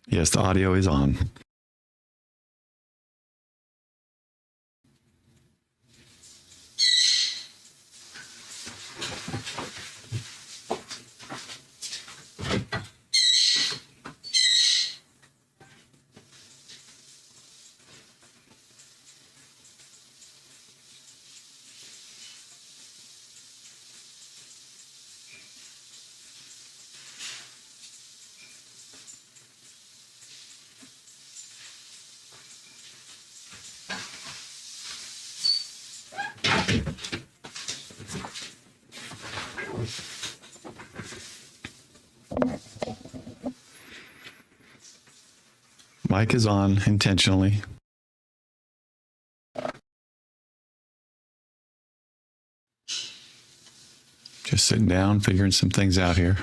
Yes, the audio is on. Mic is on intentionally. Just sitting down, figuring some things out here.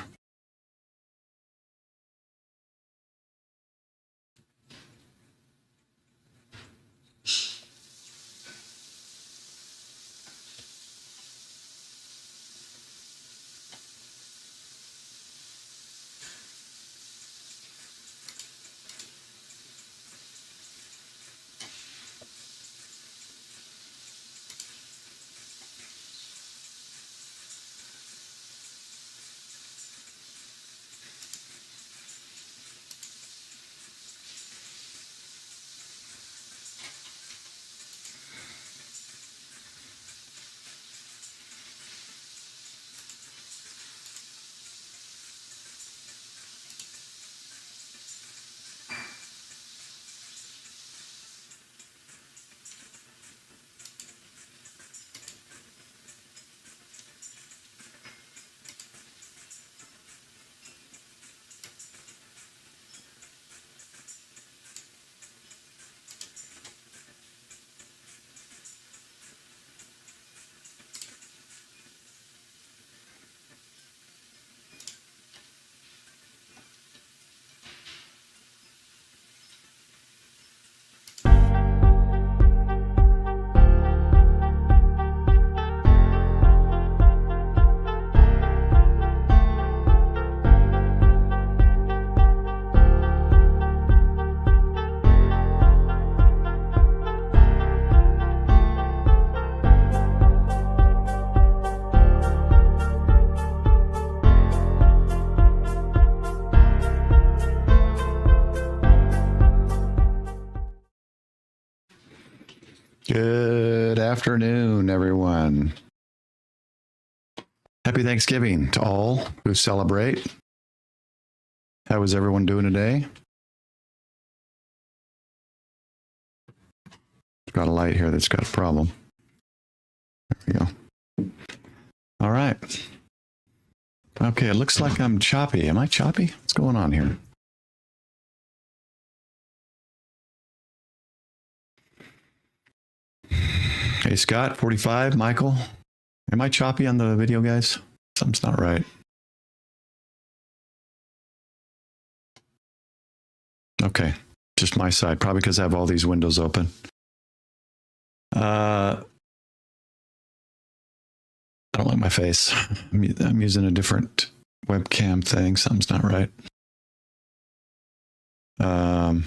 Good afternoon, everyone. Happy Thanksgiving to all who celebrate. How is everyone doing today? Got a light here that's got a problem. There we go. All right. Okay, it looks like I'm choppy. Am I choppy? What's going on here? Hey, Scott, 45, Michael. Am I choppy on the video, guys? Something's not right. Okay, just my side, probably because I have all these windows open. I don't like my face. I'm using a different webcam thing. Something's not right. Hold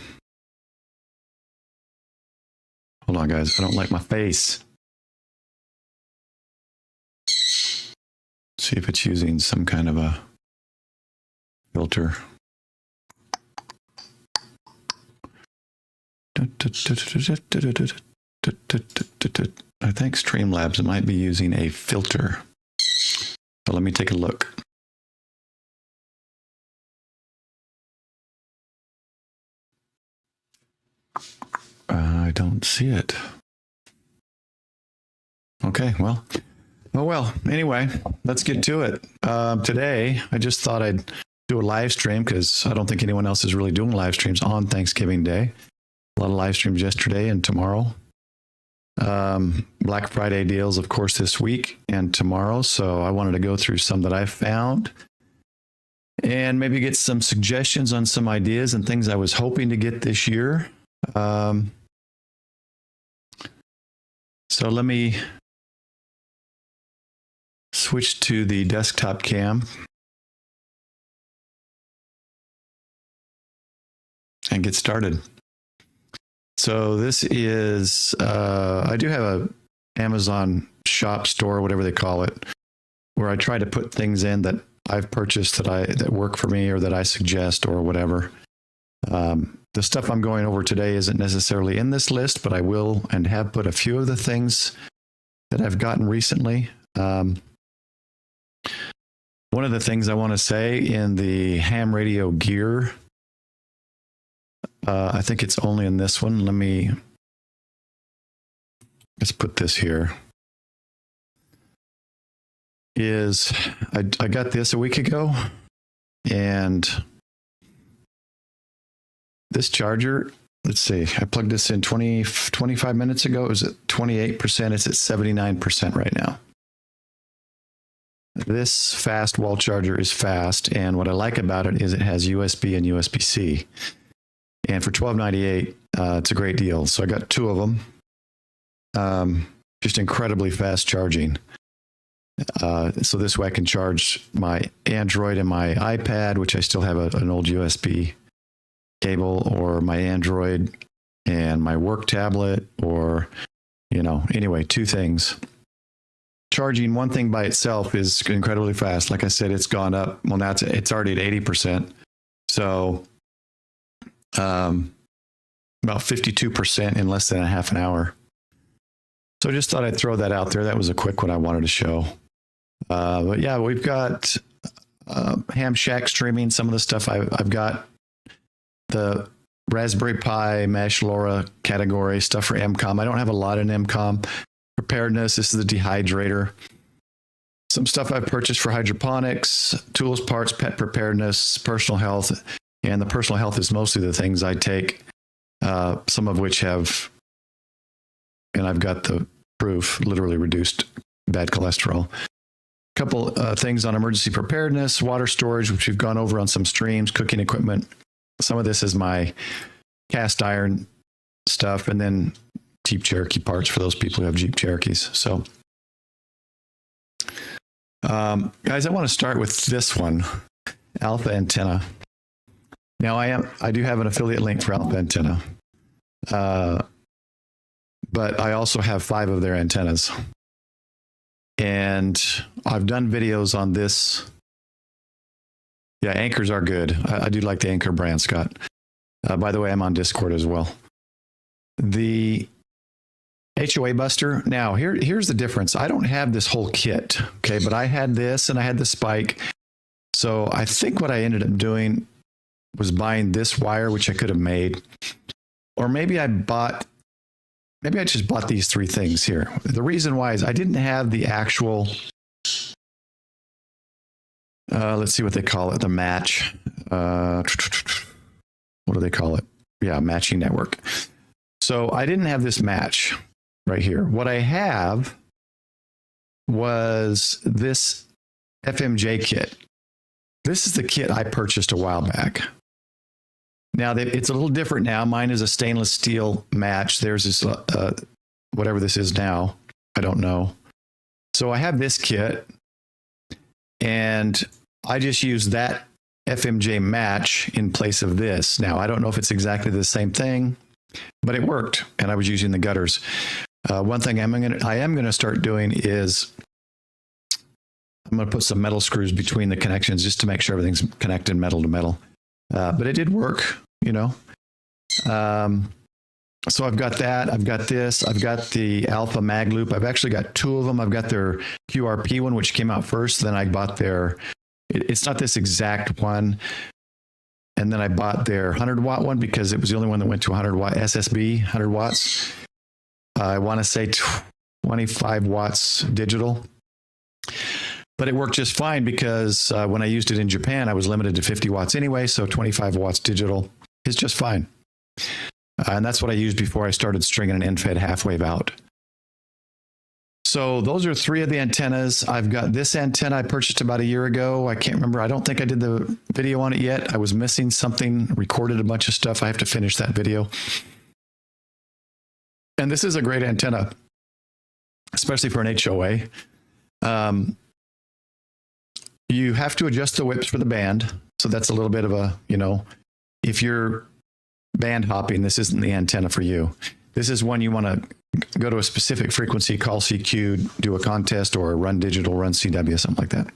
on, guys. I don't like my face. See if it's using some kind of a filter. I think Streamlabs might be using a filter. So let me take a look. I don't see it. Okay, well. Oh, well, anyway, let's get to it. Today, I just thought I'd do a live stream because I don't think anyone else is really doing live streams on Thanksgiving Day. A lot of live streams yesterday and tomorrow. Black Friday deals, of course, this week and tomorrow. So I wanted to go through some that I found and maybe get some suggestions on some ideas and things I was hoping to get this year. So let me switch to the desktop cam and get started. So this is, I do have a Amazon shop store, whatever they call it, where I try to put things in that I've purchased that work for me or that I suggest or whatever. The stuff I'm going over today isn't necessarily in this list, but I will and have put a few of the things that I've gotten recently. One of the things I want to say in the ham radio gear, I think it's only in this one. Let's put this here. I got this a week ago, and this charger, let's see, I plugged this in 25 minutes ago. It was at 28%. It's at 79% right now. This fast wall charger is fast, and what I like about it is it has USB and USB-C. And for $12.98, it's a great deal. So I got two of them. Just incredibly fast charging. So this way I can charge my Android and my iPad, which I still have an old USB cable, or my Android and my work tablet, or, anyway, two things. Charging one thing by itself is incredibly fast. Like I said, it's gone up. Well, now it's already at 80%. So about 52% in less than a half an hour. So I just thought I'd throw that out there. That was a quick one I wanted to show. But yeah, we've got Ham Shack streaming. Some of the stuff I've got the Raspberry Pi Mesh LoRa category stuff for MCOM. I don't have a lot in MCOM. Preparedness, this is the dehydrator. Some stuff I've purchased for hydroponics, tools, parts, pet preparedness, personal health. And the personal health is mostly the things I take, some of which have, and I've got the proof, literally reduced bad cholesterol. A couple things on emergency preparedness, water storage, which we've gone over on some streams, cooking equipment. Some of this is my cast iron stuff, and then Jeep Cherokee parts for those people who have Jeep Cherokees. So, guys, I want to start with this one, Alpha Antenna. Now I do have an affiliate link for Alpha Antenna, but I also have 5 of their antennas, and I've done videos on this. Yeah, anchors are good. I do like the Anchor brand, Scott. By the way, I'm on Discord as well. The HOA Buster. Now, here's the difference. I don't have this whole kit, okay, but I had this and I had the spike. So I think what I ended up doing was buying this wire, which I could have made, or maybe I just bought these 3 things here. The reason why is I didn't have the actual, let's see what they call it, the match. What do they call it? Yeah, matching network. So I didn't have this match right here. What I have was this FMJ kit. This is the kit I purchased a while back. Now, it's a little different now. Mine is a stainless steel match. There's this, whatever this is now. I don't know. So I have this kit, and I just use that FMJ match in place of this. Now, I don't know if it's exactly the same thing, but it worked, and I was using the gutters. One thing I am gonna start doing is I'm going to put some metal screws between the connections just to make sure everything's connected metal to metal. But it did work, So I've got that. I've got this. I've got the Alpha Mag Loop. I've actually got two of them. I've got their QRP one, which came out first. Then I bought their, it's not this exact one. And then I bought their 100-watt one because it was the only one that went to 100-watt SSB, 100 watts. I want to say 25 watts digital. But it worked just fine because when I used it in Japan, I was limited to 50 watts anyway. So 25 watts digital is just fine. And that's what I used before I started stringing an end-fed half-wave out. So those are three of the antennas. I've got this antenna I purchased about a year ago. I can't remember. I don't think I did the video on it yet. I was missing something, recorded a bunch of stuff. I have to finish that video. And this is a great antenna, especially for an HOA. You have to adjust the whips for the band. So that's a little bit of a, if you're band hopping, this isn't the antenna for you. This is one you want to go to a specific frequency, call CQ, do a contest, or run digital, run CW, something like that.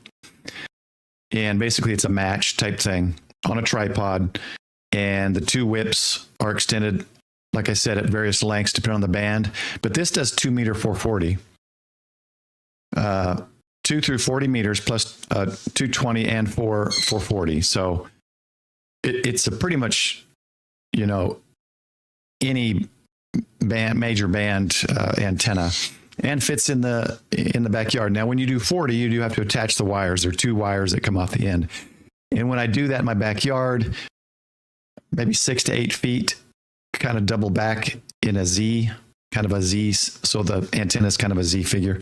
And basically it's a match type thing on a tripod. And the two whips are extended, like I said, at various lengths depending on the band. But this does 2 meter 440. 2 through 40 meters plus 220 and 440. So it's a pretty much, any major band antenna, and fits in the backyard. Now, when you do 40, you do have to attach the wires. There are two wires that come off the end. And when I do that in my backyard, maybe 6 to 8 feet, kind of double back in a Z, kind of a Z. So the antenna is kind of a Z figure.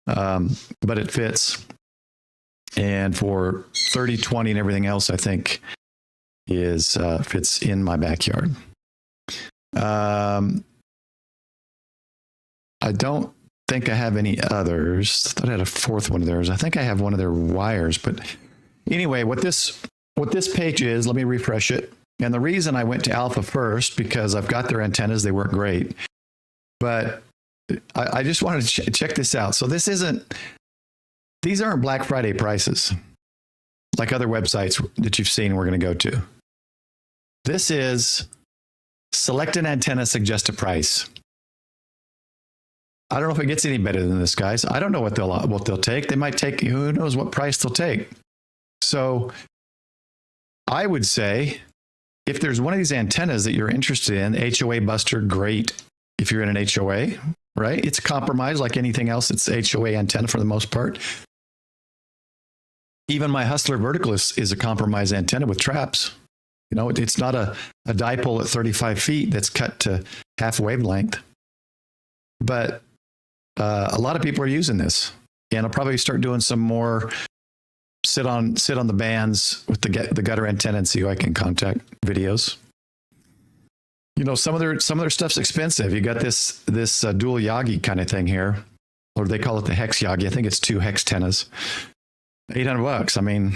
But it fits. And for 30, 20 and everything else, I think fits in my backyard. I don't think I have any others. I thought I had a fourth one of theirs. I think I have one of their wires, but anyway, what this page is, let me refresh it. And the reason I went to Alpha first, because I've got their antennas, they work great, but I just wanted to check this out. So these aren't Black Friday prices like other websites that you've seen we're going to go to. This is select an antenna, suggest a price. I don't know if it gets any better than this, guys. I don't know what they'll take. They might take, who knows what price they'll take. So I would say if there's one of these antennas that you're interested in, HOA Buster, great. If you're in an HOA, right? It's a compromise like anything else. It's HOA antenna for the most part. Even my Hustler Vertical is a compromise antenna with traps. It's not a dipole at 35 feet that's cut to half wavelength. But a lot of people are using this. And I'll probably start doing some more sit on the bands with the gutter antenna and see who I can contact videos. Some of their stuff's expensive. You got this dual Yagi kind of thing here, or they call it the hex Yagi. I think it's 2 hex antennas. $800. I mean,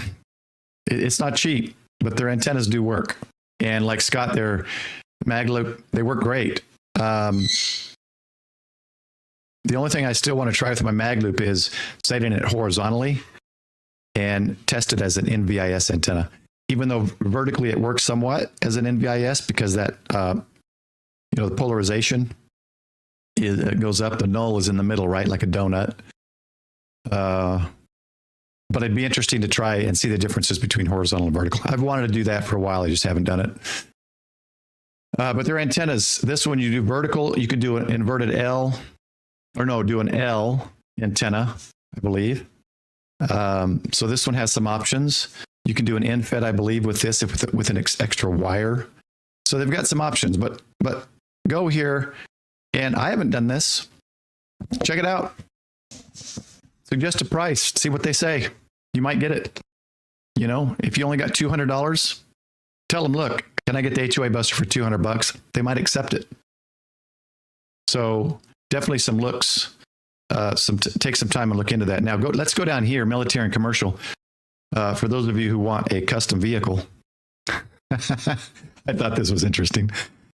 it's not cheap, but their antennas do work. And like Scott, their mag loop, they work great. The only thing I still want to try with my mag loop is setting it horizontally and test it as an NVIS antenna. Even though vertically it works somewhat as an NVIS because that, the polarization it goes up, the null is in the middle, right? Like a donut. But it'd be interesting to try and see the differences between horizontal and vertical. I've wanted to do that for a while. I just haven't done it. But their antennas, this one you do vertical, you can do an inverted L, or no, do an L antenna, I believe. So this one has some options. You can do an end-fed, I believe, with this with an extra wire. So they've got some options, but go here, and I haven't done this. Check it out. Suggest a price. See what they say. You might get it. If you only got $200, tell them, look, can I get the HOA Buster for $200? They might accept it. So definitely some looks. Take some time and look into that. Now let's go down here, military and commercial. For those of you who want a custom vehicle, I thought this was interesting.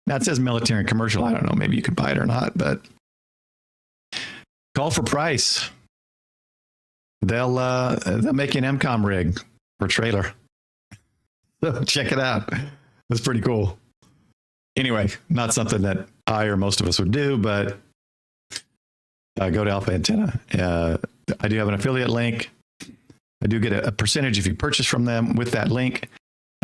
Now it says military and commercial. I don't know, maybe you could buy it or not, but call for price. They'll make you an MCOM rig or trailer. So check it out. That's pretty cool. Anyway, not something that I or most of us would do, but go to Alpha Antenna. I do have an affiliate link. I do get a percentage if you purchase from them with that link.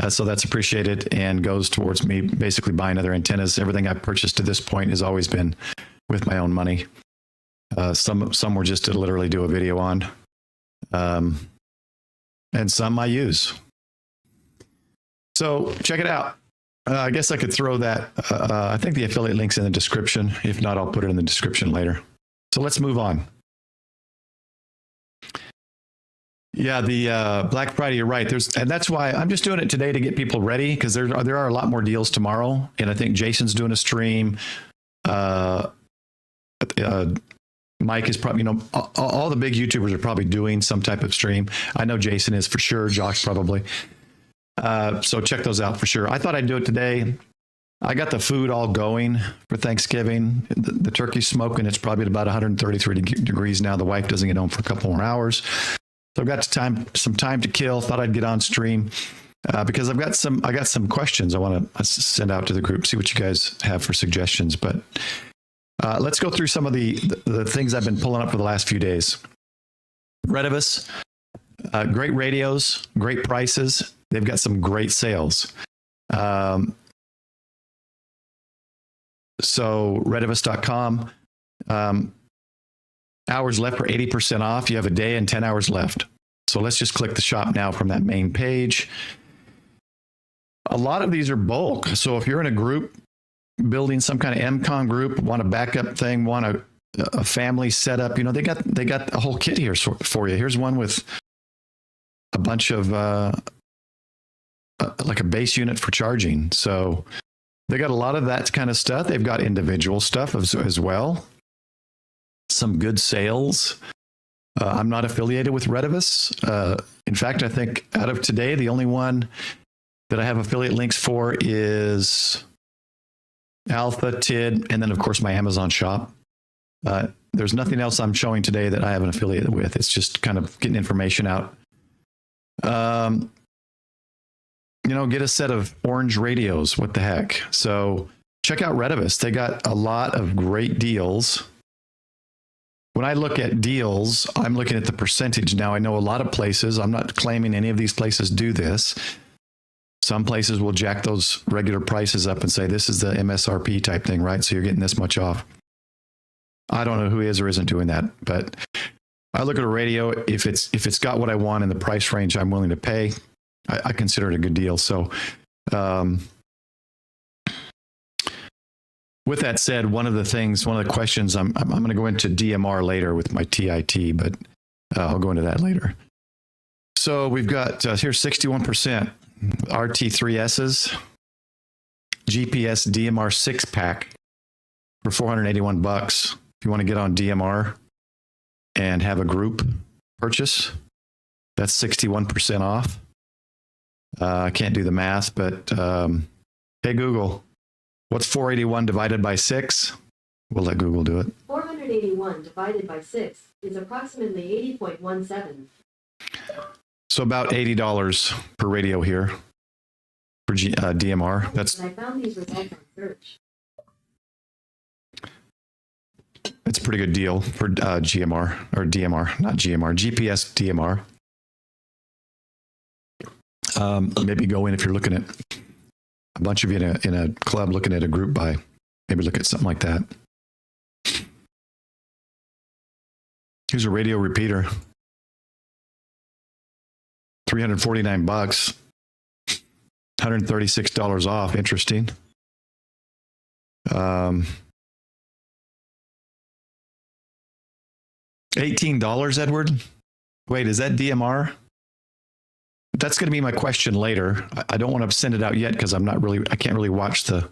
So that's appreciated and goes towards me basically buying other antennas. Everything I've purchased to this point has always been with my own money. Some were just to literally do a video on. And some I use. So check it out. I guess I could throw that. I think the affiliate link's in the description. If not, I'll put it in the description later. So let's move on. Yeah, the Black Friday, you're right. And that's why I'm just doing it today to get people ready, because there are a lot more deals tomorrow. And I think Jason's doing a stream. Mike is probably, all the big YouTubers are probably doing some type of stream. I know Jason is for sure. Josh probably. So check those out for sure. I thought I'd do it today. I got the food all going for Thanksgiving. The turkey's smoking. It's probably at about 133 degrees now. The wife doesn't get home for a couple more hours. So I've got some time to kill. Thought I'd get on stream because I got some questions I want to send out to the group, see what you guys have for suggestions. But let's go through some of the things I've been pulling up for the last few days. Retevis, great radios, great prices. They've got some great sales. So Retevis.com, hours left for 80% off. You have a day and 10 hours left. So let's just click the shop now from that main page. A lot of these are bulk. So if you're in a group building some kind of MCON group, want a backup thing, want a family setup, they got a whole kit here for you. Here's one with a bunch of like a base unit for charging. So they got a lot of that kind of stuff. They've got individual stuff as well. Some good sales. I'm not affiliated with Retevis. In fact, I think out of today, the only one that I have affiliate links for is Alpha, TID, and then of course my Amazon shop. There's nothing else I'm showing today that I have an affiliate with. It's just kind of getting information out. Get a set of orange radios. What the heck? So check out Retevis. They got a lot of great deals. When I look at deals, I'm looking at the percentage. Now, I know a lot of places, I'm not claiming any of these places do this. Some places will jack those regular prices up and say, this is the MSRP type thing, right? So you're getting this much off. I don't know who is or isn't doing that, but I look at a radio. If it's got what I want in the price range I'm willing to pay, I consider it a good deal. So with that said, one of the questions, I'm going to go into DMR later with my TIT, but I'll go into that later. So we've got here's 61% RT3Ss, GPS DMR 6-pack for $481. If you want to get on DMR and have a group purchase, that's 61% off. I can't do the math, but hey, Google, what's 481 divided by 6? We'll let Google do it. 481 divided by 6 is approximately 80.17. So about $80 per radio here for DMR. I found these results on search. It's a pretty good deal for GMR, or DMR, not GMR, GPS DMR. Maybe go in if you're looking at a bunch of you in a club looking at a group buy. Maybe look at something like that. Here's a radio repeater. $349, $136 off. Interesting. $18, Edward? Wait, is that DMR? That's going to be my question later. I don't want to send it out yet because I can't really watch the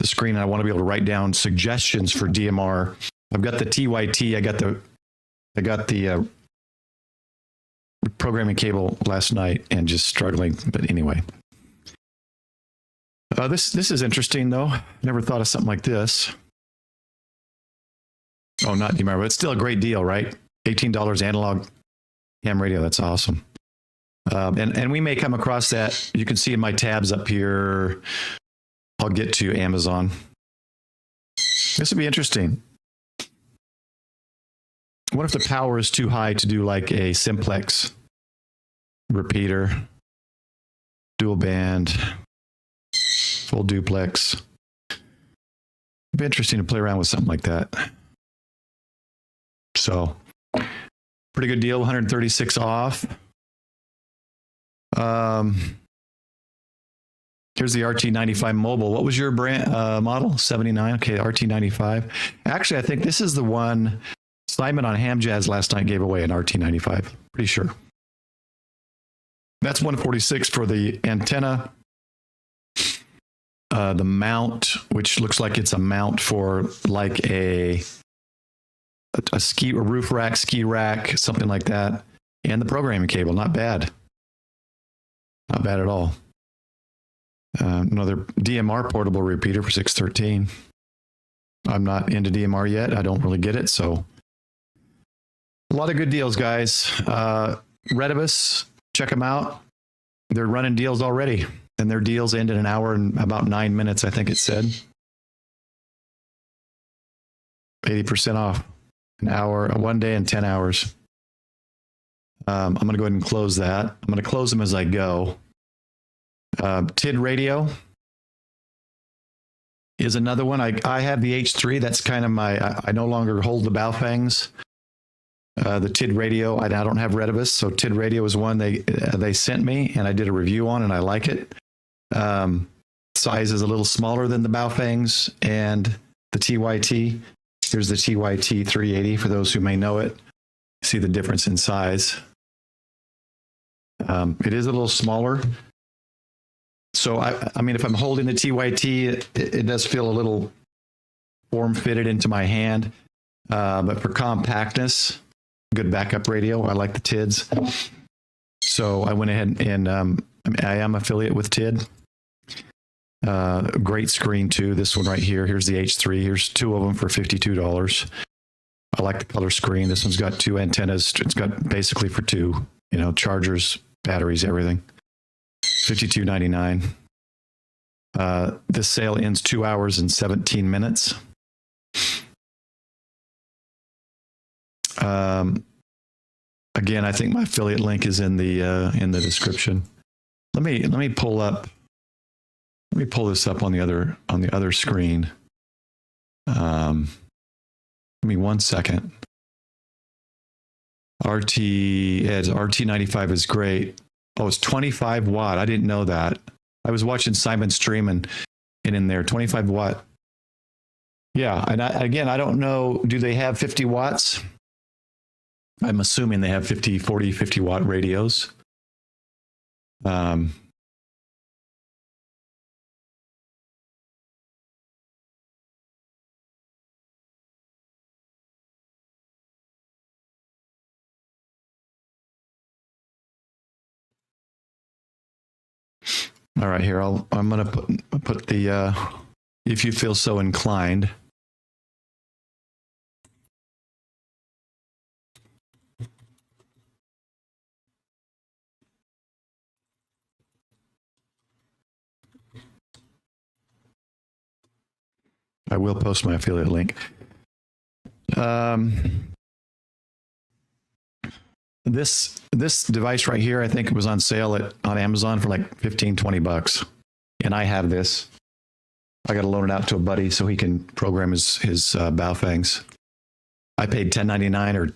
screen. I want to be able to write down suggestions for DMR. I've got the TYT. I got the programming cable last night and just struggling. But anyway, this is interesting though. Never thought of something like this. Oh, not DMR, but it's still a great deal, right? $18 analog ham radio. That's awesome. And we may come across that. You can see in my tabs up here. I'll get to Amazon. This would be interesting. What if the power is too high to do like a simplex repeater, dual band, full duplex? It'd be interesting to play around with something like that. So, pretty good deal, 136 off. Here's the RT95 mobile. What was your brand model? 79. Okay, RT95. Actually, I think this is the one Simon on Ham Jazz last night gave away, an RT95. Pretty sure. That's 146 for the antenna. The mount, which looks like it's a mount for like a roof rack, ski rack, something like that. And the programming cable, not bad. Not bad at all. Another DMR portable repeater for 613. I'm not into DMR yet. I don't really get it. So a lot of good deals, guys. Redibus, check them out. They're running deals already. And their deals end in an hour and about 9 minutes, I think it said. 80% off. An hour, 1 day and 10 hours. I'm going to go ahead and close that. I'm going to close them as I go. Tidradio is another one. I have the H3. That's kind of I no longer hold the Baofangs. The Tidradio, I don't have Redibus, so Tidradio is one they sent me, and I did a review on, and I like it. Size is a little smaller than the Baofangs and the TYT. Here's the TYT 380 for those who may know it. See the difference in size. It is a little smaller. So, I mean, if I'm holding the TYT, it does feel a little form-fitted into my hand. But for compactness, good backup radio. I like the TIDs. So I went ahead and I am affiliate with TID. Great screen, too. This one right here. Here's the H3. Here's two of them for $52. I like the color screen. This one's got two antennas. It's got basically for two, chargers, batteries, everything. $52.99. This sale ends 2 hours and 17 minutes. Again, I think my affiliate link is in the description. Let me pull this up on the other screen. Give me 1 second. RT95 is great. Oh, it's 25 watt. I didn't know that. I was watching Simon stream and in there, 25 watt. Yeah, and I don't know, do they have 50 watts? I'm assuming they have 40, 50 watt radios. All right, here I'm going to put the if you feel so inclined. I will post my affiliate link. This device right here, I think it was on sale on Amazon for like $15-20, and I have this. I got to loan it out to a buddy so he can program his Baofangs. I paid $10.99 or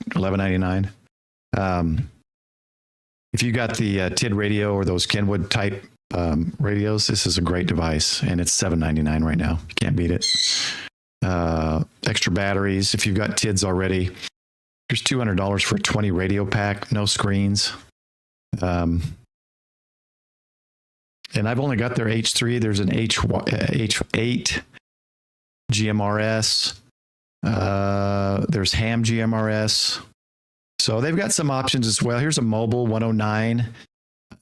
$11.99. If you got the Tidradio or those Kenwood type radios, this is a great device, and it's $7.99 right now. You can't beat it. Extra batteries if you've got TIDs already. Here's $200 for a 20 radio pack, no screens. And I've only got their H3. There's an H8 GMRS. There's Ham GMRS. So they've got some options as well. Here's a mobile 109.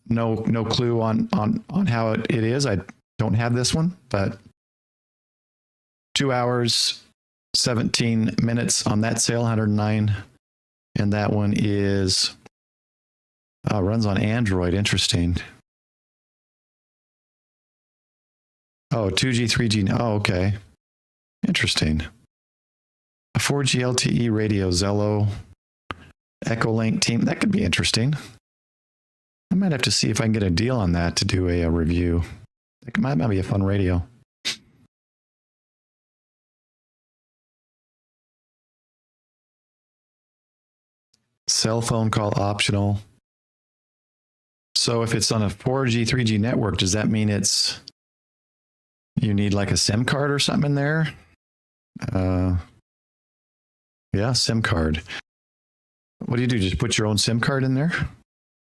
No clue on how it is. I don't have this one, but 2 hours, 17 minutes on that sale, 109. And that one is runs on Android. Interesting. Oh, 2G, 3G. Oh, okay. Interesting. 4G LTE radio, Zello, Echolink team. That could be interesting. I might have to see if I can get a deal on that to do a review. That might be a fun radio. Cell phone call optional. So if it's on a 4G, 3G network, does that mean you need like a SIM card or something in there? Yeah, SIM card. What do? Just put your own SIM card in there?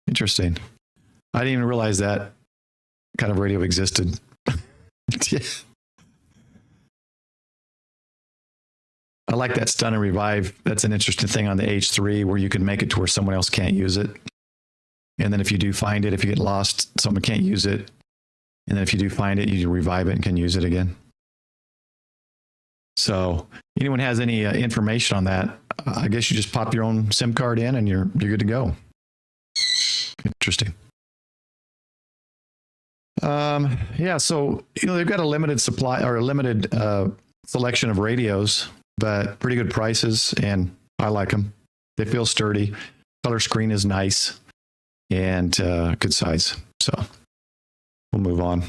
Interesting. I didn't even realize that kind of radio existed. Yeah. I like that stun and revive. That's an interesting thing on the H3 where you can make it to where someone else can't use it. And then if you do find it, if you get lost, someone can't use it. And then if you do find it, you revive it and can use it again. So anyone has any information on that, I guess you just pop your own SIM card in and you're good to go. Interesting. Yeah, so they've got a limited supply or a limited selection of radios, but pretty good prices, and I like them. They feel sturdy. Color screen is nice and good size. So we'll move on.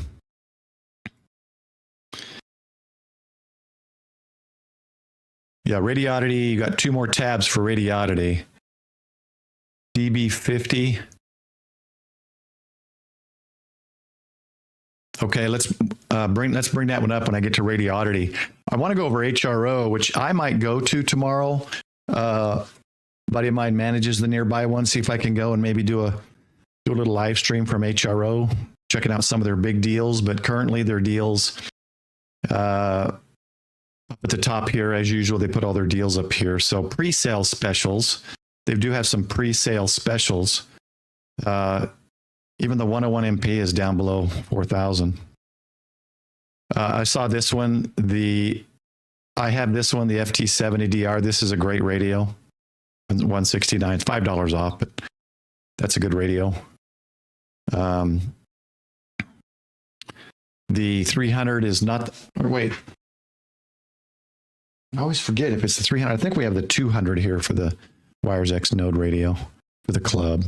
Yeah, Radioddity, you got 2 more tabs for Radioddity. DB50. Okay, let's bring that one up when I get to Radioddity. I want to go over HRO, which I might go to tomorrow. A buddy of mine manages the nearby one. See if I can go and maybe do a little live stream from HRO, checking out some of their big deals. But currently, their deals up at the top here, as usual, they put all their deals up here. So pre-sale specials. They do have some pre-sale specials. Even the 101 MP is down below 4,000. I saw this one. I have this one, the FT70DR. This is a great radio. 169, $5 off, but that's a good radio. The 300 is not. Or wait, I always forget if it's the 300. I think we have the 200 here for the Wires X Node radio for the club.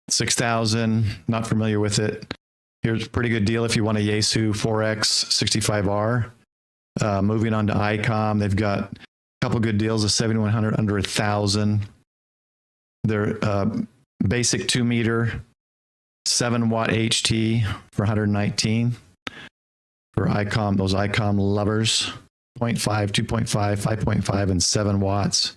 6,000, not familiar with it. Here's a pretty good deal if you want a Yaesu 4X 65R. Moving on to ICOM, they've got a couple good deals, a 7100 under 1,000. Their basic 2 meter, 7 watt HT for 119 for ICOM, those ICOM lovers, 0.5, 2.5, 5.5, and 7 watts.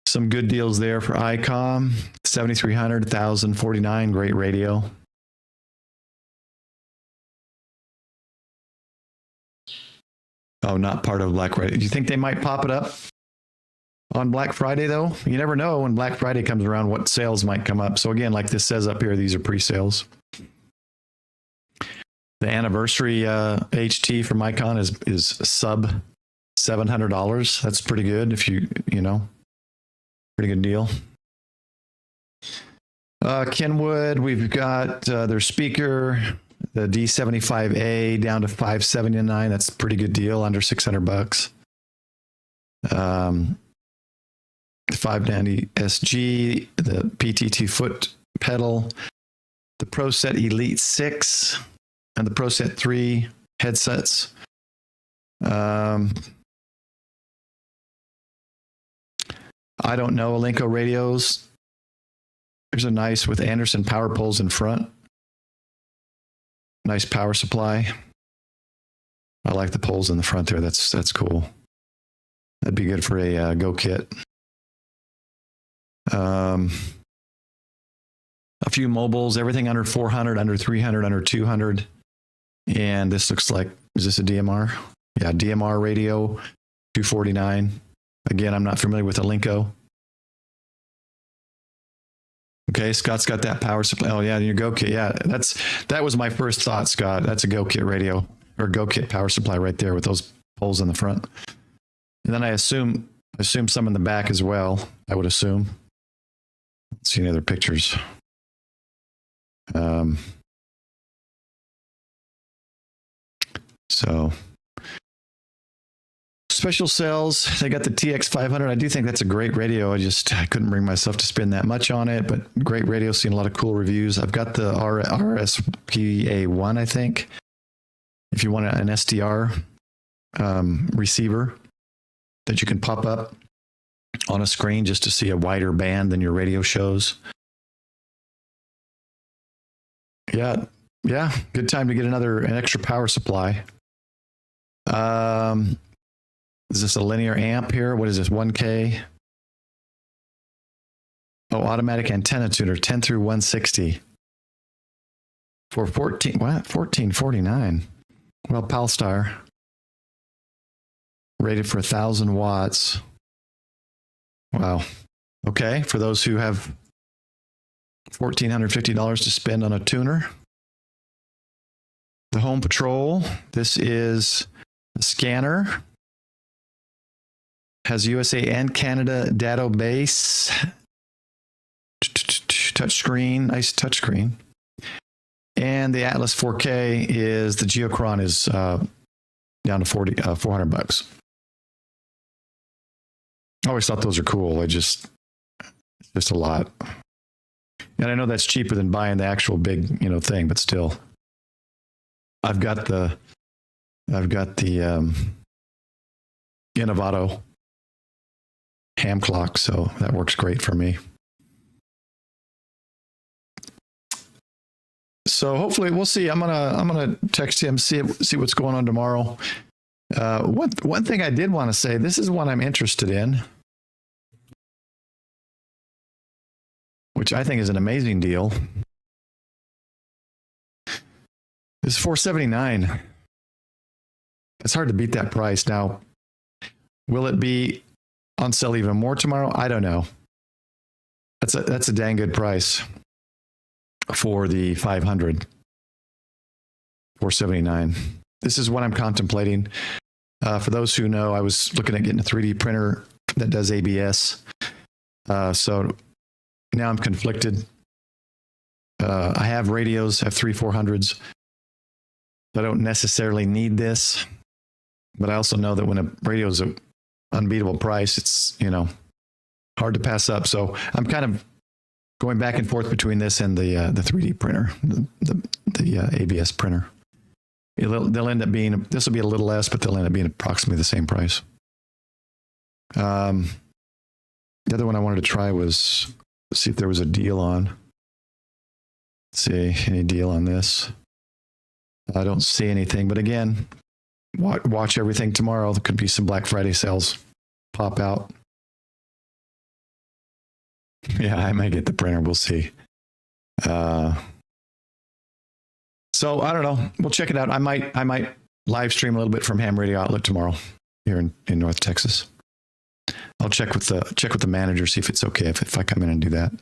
Some good deals there for ICOM, 7,300, 1,049, great radio. Oh, not part of Black Friday. Do you think they might pop it up on Black Friday, though? You never know when Black Friday comes around what sales might come up. So again, like this says up here, these are pre-sales. The anniversary HT from Icon is sub $700. That's pretty good if you know. Pretty good deal. Kenwood, we've got their speaker, the D75A down to $579. That's a pretty good deal, under $600. The 590 SG, the PTT foot pedal, the ProSet Elite 6, and the ProSet 3 headsets. I don't know, Alinco radios. There's a nice with Anderson power poles in front. Nice power supply. I like the poles in the front there. That's cool. That'd be good for a Go kit. A few mobiles, everything under 400, under 300, under 200. And this looks like, is this a DMR? Yeah, DMR radio, 249. Again, I'm not familiar with Alinco. Okay, Scott's got that power supply. Oh yeah, your Go kit. Yeah, that was my first thought, Scott. That's a Go kit radio or Go kit power supply right there with those poles in the front. And then I assume some in the back as well. I would assume. Let's see any other pictures. special sales. They got the TX500. I do think that's a great radio. I couldn't bring myself to spend that much on it, but great radio. Seen a lot of cool reviews. I've got the RSPA1, I think. If you want an SDR receiver that you can pop up on a screen just to see a wider band than your radio shows. Yeah. Good time to get an extra power supply. Is this a linear amp here? What is this? 1K? Oh, automatic antenna tuner, 10 through 160 for 1449. Well, Palstar rated for 1,000 watts. Wow. Okay, for those who have $1,450 to spend on a tuner. The Home Patrol. This is a scanner. Has USA and Canada database. Touchscreen, nice touchscreen. And the Atlas 4K is the Geochron is down to $400. I always thought those are cool. It's just a lot. And I know that's cheaper than buying the actual big, thing, but still. I've got the Innovato ham clock, so that works great for me. So hopefully we'll see. I'm gonna text him, see what's going on tomorrow. One thing I did want to say, this is one I'm interested in, which I think is an amazing deal. This is $479. It's hard to beat that price. Now, will it be on sale even more tomorrow? I don't know. That's a dang good price for the 500. $479. This is what I'm contemplating. For those who know, I was looking at getting a 3D printer that does ABS. So now I'm conflicted. I have radios, I have 400s. I don't necessarily need this, but I also know that when a radio is an unbeatable price, it's, hard to pass up. So I'm kind of going back and forth between this and the 3D printer, the ABS printer. They'll end up being, this will be a little less, but they'll end up being approximately the same price. The other one I wanted to try was see if there was a deal on. Let's see, any deal on this? I don't see anything, but again, watch everything tomorrow. There could be some Black Friday sales pop out. Yeah, I might get the printer. We'll see. So I don't know. We'll check it out. I might live stream a little bit from Ham Radio Outlet tomorrow here in North Texas. I'll check with the manager, see if it's okay if I come in and do that.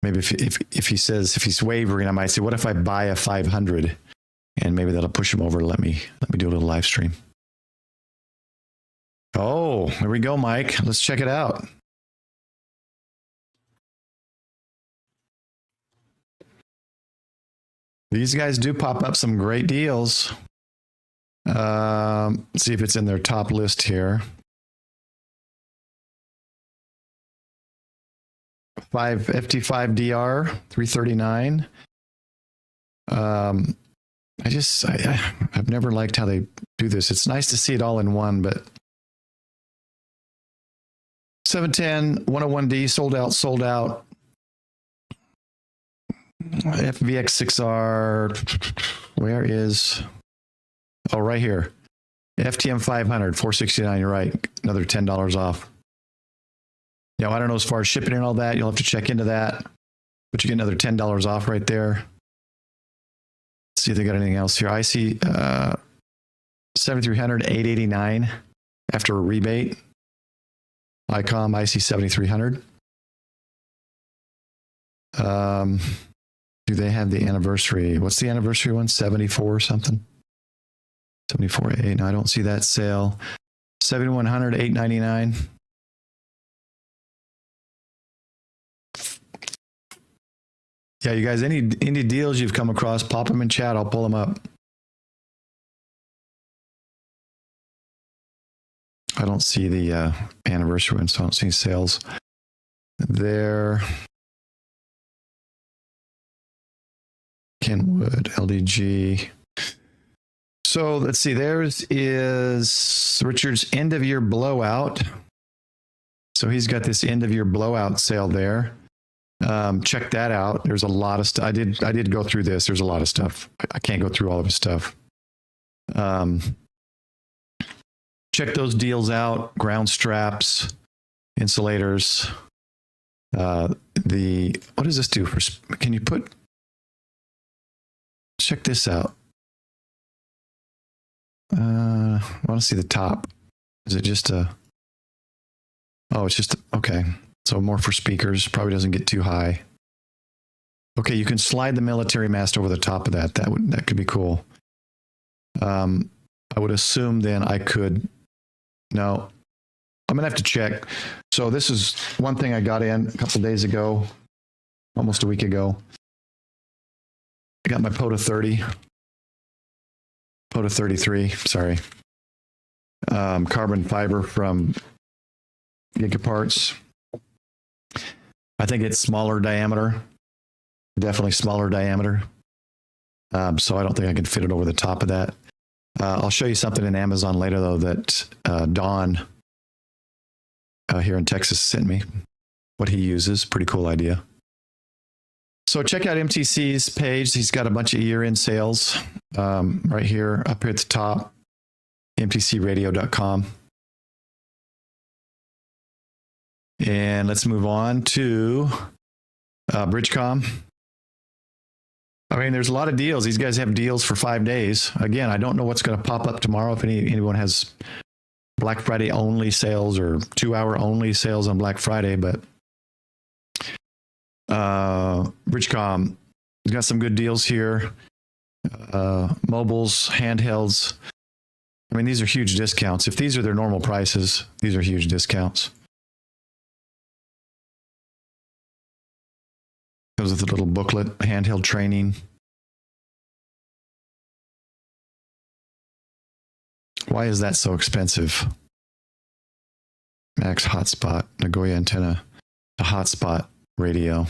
Maybe if he says, if he's wavering, I might say, what if I buy a 500? And maybe that'll push him over to let me do a little live stream. Oh, there we go, Mike. Let's check it out. These guys do pop up some great deals. Let's see if it's in their top list here. 5FT5DR, $339. I've never liked how they do this. It's nice to see it all in one, but 710, 101D, sold out. FVX6R, where is, oh, right here. FTM 500, $469, you're right. Another $10 off. Now, I don't know as far as shipping and all that. You'll have to check into that. But you get another $10 off right there. Let's see if they got anything else here. I see 7300, $889 after a rebate. ICOM IC 7300. Do they have the anniversary? What's the anniversary one? 74 or something? 74.8. No, I don't see that sale. 7100, $899. Yeah, you guys, any deals you've come across, pop them in chat. I'll pull them up. I don't see the anniversary one, so I don't see sales there. Kenwood, LDG. So let's see, theirs is Richard's end of year blowout. So he's got this end of year blowout sale there. Check that out. There's a lot of stuff. I did go through this. There's a lot of stuff. I can't go through all of his stuff. Check those deals out. Ground straps, insulators. What does this do for? Can you put? Check this out. I want to see the top. Is it just a? Oh, it's just okay. So more for speakers. Probably doesn't get too high. Okay, you can slide the military mast over the top of that. That could be cool. I would assume then I could. No, I'm gonna have to check. So this is one thing I got in a couple days ago, almost a week ago. I got my POTA 30, POTA 33. Sorry, carbon fiber from Gigaparts. I think it's smaller diameter, definitely smaller diameter. So I don't think I can fit it over the top of that. I'll show you something in Amazon later, though, that Don here in Texas sent me, what he uses. Pretty cool idea. So check out MTC's page. He's got a bunch of year-end sales right here, up here at the top, mtcradio.com. And let's move on to Bridgecom. I mean, there's a lot of deals. These guys have deals for 5 days. Again, I don't know what's going to pop up tomorrow. If anyone has Black Friday only sales or 2-hour only sales on Black Friday, but Bridgecom has got some good deals here. Mobiles, handhelds. I mean, these are huge discounts. If these are their normal prices, these are huge discounts. Comes with a little booklet, handheld training. Why is that so expensive? Max hotspot, Nagoya antenna, a hotspot radio.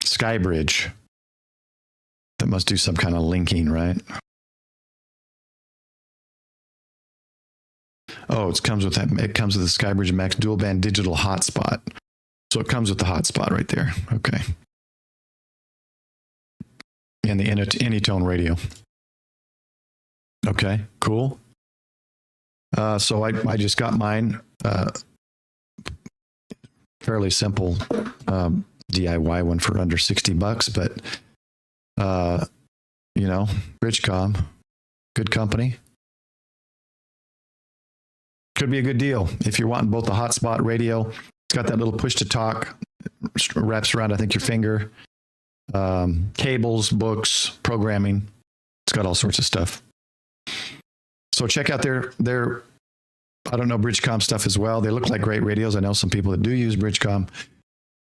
Skybridge. That must do some kind of linking, right? Oh, it comes with that. It comes with the Skybridge Max dual band digital hotspot. So it comes with the hotspot right there. Okay. And the Anytone radio. Okay, cool. So I just got mine. Fairly simple DIY one for under $60, but Bridgecom, good company. Could be a good deal if you're wanting both the hotspot radio. It's got that little push to talk, wraps around, I think, your finger. Cables, books, programming. It's got all sorts of stuff. So check out their I don't know, Bridgecom stuff as well. They look like great radios. I know some people that do use Bridgecom.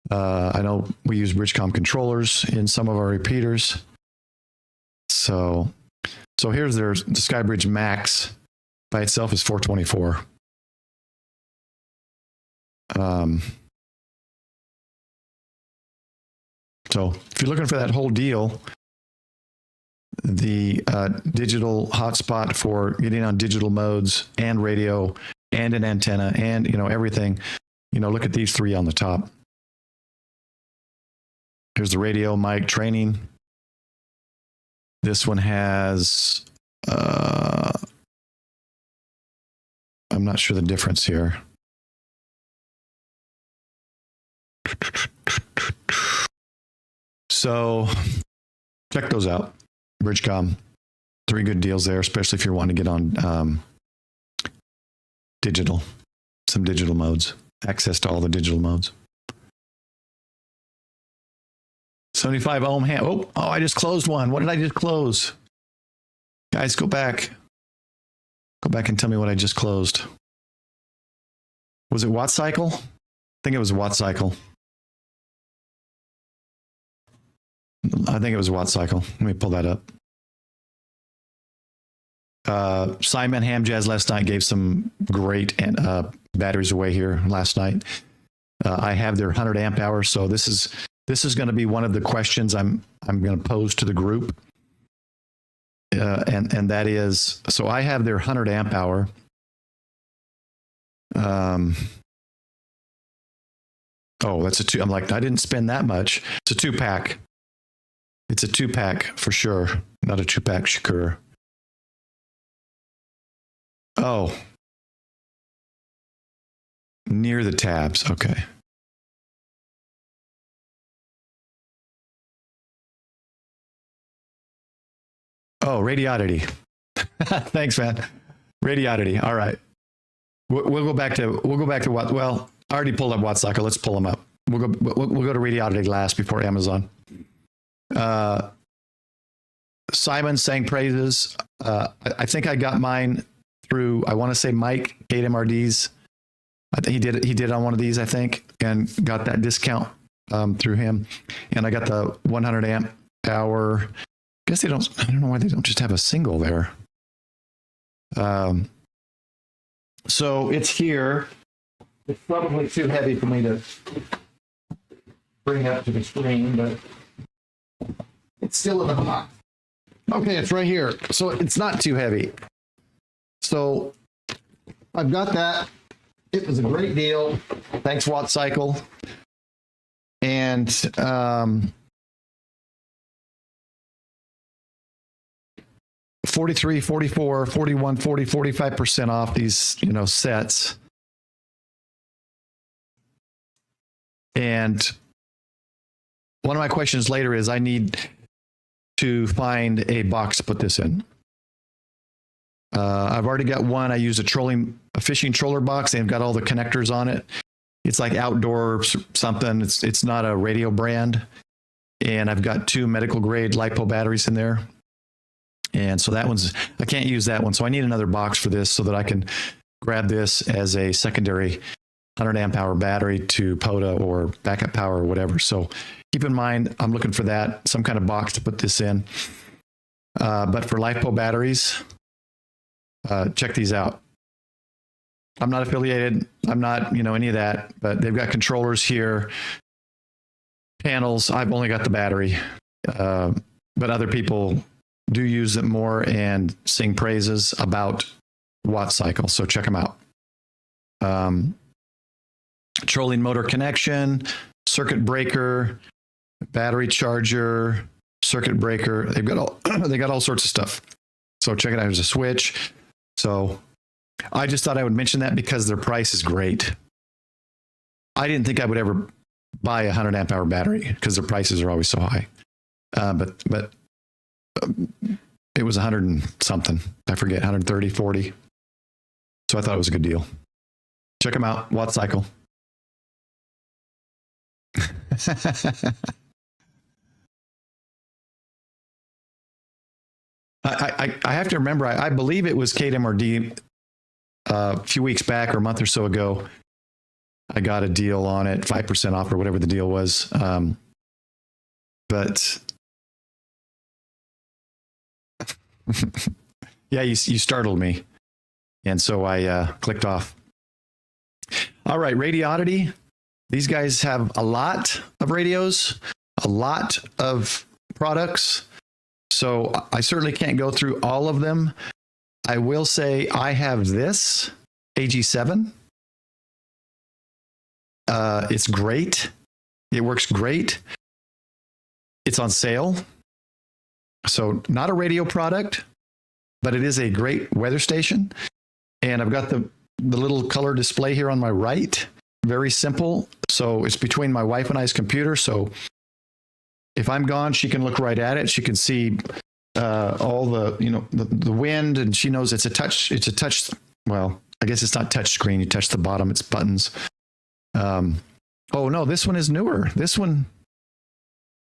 I know we use Bridgecom controllers in some of our repeaters. So here's the Skybridge Max by itself is $424. So if you're looking for that whole deal, the digital hotspot for getting on digital modes and radio and an antenna and everything, look at these three on the top. Here's the radio mic training. This one has I'm not sure the difference here. So check those out. Bridgecom, 3 good deals there, especially if you're wanting to get on some digital modes, access to all the digital modes. 75 ohm Oh, I just closed one. What did I just close? Guys, go back. Go back and tell me what I just closed. Was it watt cycle? I think it was watt cycle. I think it was watt cycle. Let me pull that up. Simon Ham Jazz last night gave some great batteries away here last night. I have their 100 amp hour, so this is going to be one of the questions I'm going to pose to the group, and that is, so I have their 100 amp hour. Oh, that's a two. I'm like, I didn't spend that much. It's a 2-pack. It's a 2-pack for sure, not a 2-pack Shakur. Oh, near the tabs. Okay. Oh, Radiodity. Thanks, man. Radiodity. All right. We'll go back to what? Well, I already pulled up Wattcycle. Let's pull them up. We'll go to Radiodity last before Amazon. Simon sang praises. I think I got mine through, I want to say Mike KMRD's. I think he did on one of these, I think, and got that discount through him. And I got the 100 amp hour. I guess I don't know why they don't just have a single there. So it's here. It's probably too heavy for me to bring up to the screen, but it's still in the box. Okay, it's right here. So it's not too heavy. So I've got that. It was a great deal. Thanks, Wattcycle. And 43, 44, 41, 40, 45% off these, sets. And one of my questions later is I need to find a box to put this in. I've already got one. I use a fishing troller box. They've got all the connectors on it. It's like outdoor something. It's not a radio brand. And I've got 2 medical grade LiPo batteries in there. And so I can't use that one. So I need another box for this so that I can grab this as a secondary 100 amp hour battery to POTA or backup power or whatever. So keep in mind, I'm looking for that, some kind of box to put this in. But for LiPo batteries, check these out. I'm not affiliated. I'm not, any of that, but they've got controllers here, panels. I've only got the battery, but other people do use it more and sing praises about Wattcycle. So check them out. Trolling motor connection, circuit breaker, battery charger, circuit breaker. They've got all sorts of stuff. So check it out. There's a switch. So I just thought I would mention that because their price is great. I didn't think I would ever buy a 100 amp hour battery because their prices are always so high. But it was 100 and something. I forget, 130, 40. So I thought it was a good deal. Check them out. Wattcycle. I have to remember, I believe it was KMRD a few weeks back or a month or so ago. I got a deal on it, 5% off or whatever the deal was. But yeah, you startled me. And so I clicked off. All right, Radiodity. These guys have a lot of radios, a lot of products. So I certainly can't go through all of them. I will say I have this AG7. It's great. It works great. It's on sale. So not a radio product, but it is a great weather station. And I've got the little color display here on my right. Very simple. So it's between my wife and I's computer. So if I'm gone, she can look right at it. She can see all the, the wind, and she knows it's a touch. Well, I guess it's not touch screen. You touch the bottom, it's buttons. Oh no, this one is newer. This one,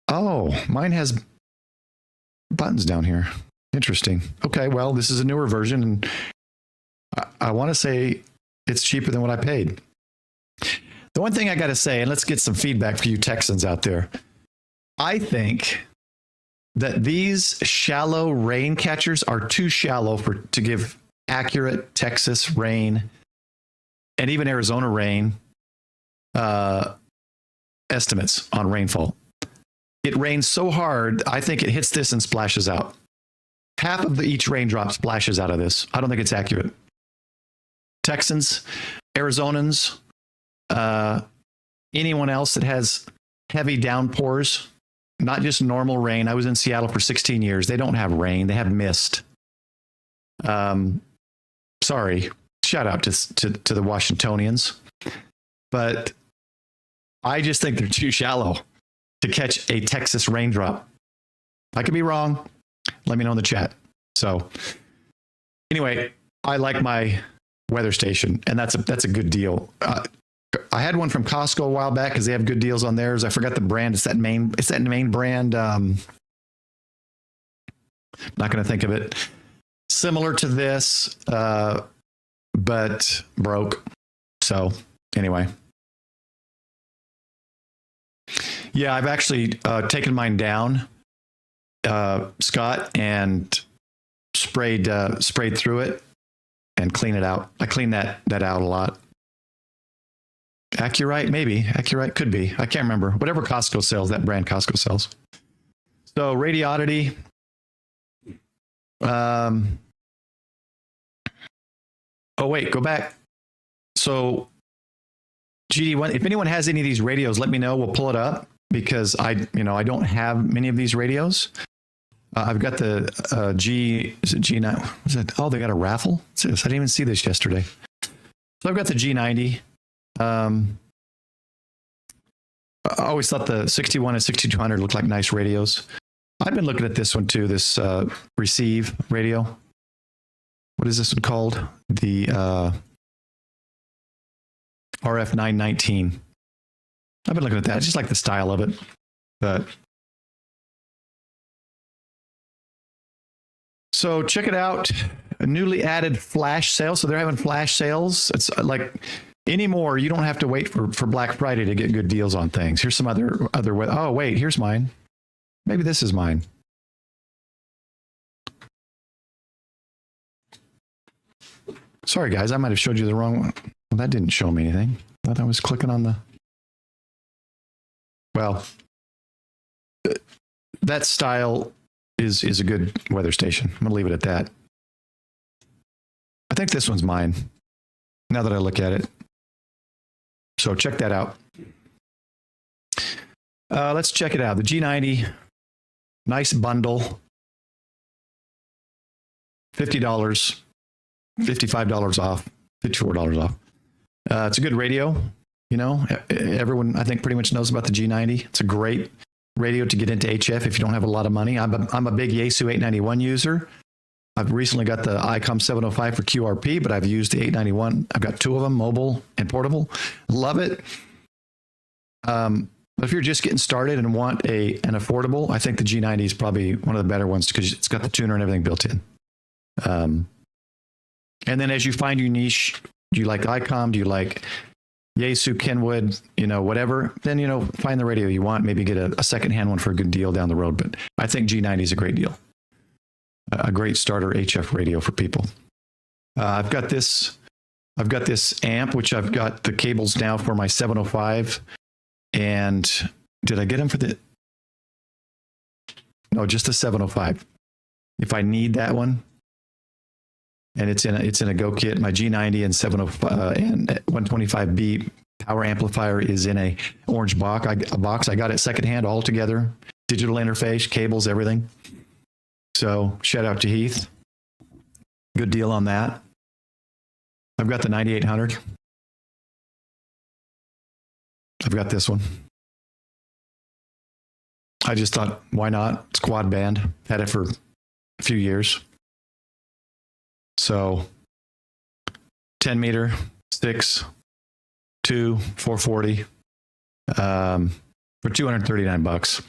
mine has buttons down here. Interesting. Okay, well, this is a newer version, and I want to say it's cheaper than what I paid. The one thing I got to say, and let's get some feedback for you Texans out there. I think that these shallow rain catchers are too shallow to give accurate Texas rain and even Arizona rain estimates on rainfall. It rains so hard, I think it hits this and splashes out. Half of each raindrop splashes out of this. I don't think it's accurate. Texans, Arizonans, anyone else that has heavy downpours, not just normal rain. I was in Seattle for 16 years. They don't have rain. They have mist. Sorry. Shout out to the Washingtonians. But I just think they're too shallow to catch a Texas raindrop. I could be wrong. Let me know in the chat. So anyway, I like my weather station, and that's a good deal. I had one from Costco a while back because they have good deals on theirs. I forgot the brand. It's that main brand. Not going to think of it. Similar to this, but broke. So anyway. Yeah, I've actually taken mine down, Scott, and sprayed through it and clean it out. I clean that out a lot. Accurite, maybe. Accurite could be. I can't remember. Whatever Costco sells, that brand Costco sells. So Radiodity. Oh wait, go back. So GD1, if anyone has any of these radios, let me know. We'll pull it up because I don't have many of these radios. I've got the is it G9? What's that? Oh, they got a raffle. What's this? I didn't even see this yesterday. So I've got the G90. I always thought the 61 and 6200 looked like nice radios. I've been looking at this one too, this receive radio. What is this one called? The RF919. I've been looking at that. I just like the style of it. But so check it out. A newly added flash sale. So they're having flash sales. It's like anymore, you don't have to wait for Black Friday to get good deals on things. Here's some other. Oh, wait, here's mine. Maybe this is mine. Sorry, guys, I might have showed you the wrong one. Well, that didn't show me anything. I thought I was clicking on the... Well, that style is a good weather station. I'm going to leave it at that. I think this one's mine, now that I look at it. So check that out. Let's check it out. The G90, nice bundle. $50, $55 off, $54 off. It's a good radio. You know, everyone, I think, pretty much knows about the G90. It's a great radio to get into HF if you don't have a lot of money. I'm a big Yaesu 891 user. I've recently got the ICOM 705 for QRP, but I've used the 891. I've got two of them, mobile and portable. Love it. But if you're just getting started and want an affordable, I think the G90 is probably one of the better ones because it's got the tuner and everything built in. And then as you find your niche, do you like ICOM? Do you like Yaesu, Kenwood, whatever? Then, find the radio you want. Maybe get a secondhand one for a good deal down the road. But I think G90 is a great deal. A great starter HF radio for people. I've got this amp, which I've got the cables now for my 705. And did I get them for no, just the 705. If I need that one, and it's in a Go kit. My G90 and 705 and 125B power amplifier is in a orange box. I got it secondhand all together, digital interface, cables, everything. So shout out to Heath. Good deal on that. I've got the 9800. I've got this one. I just thought, why not? It's quad band. Had it for a few years. So 10 meter, 6, 2, 440 for $239.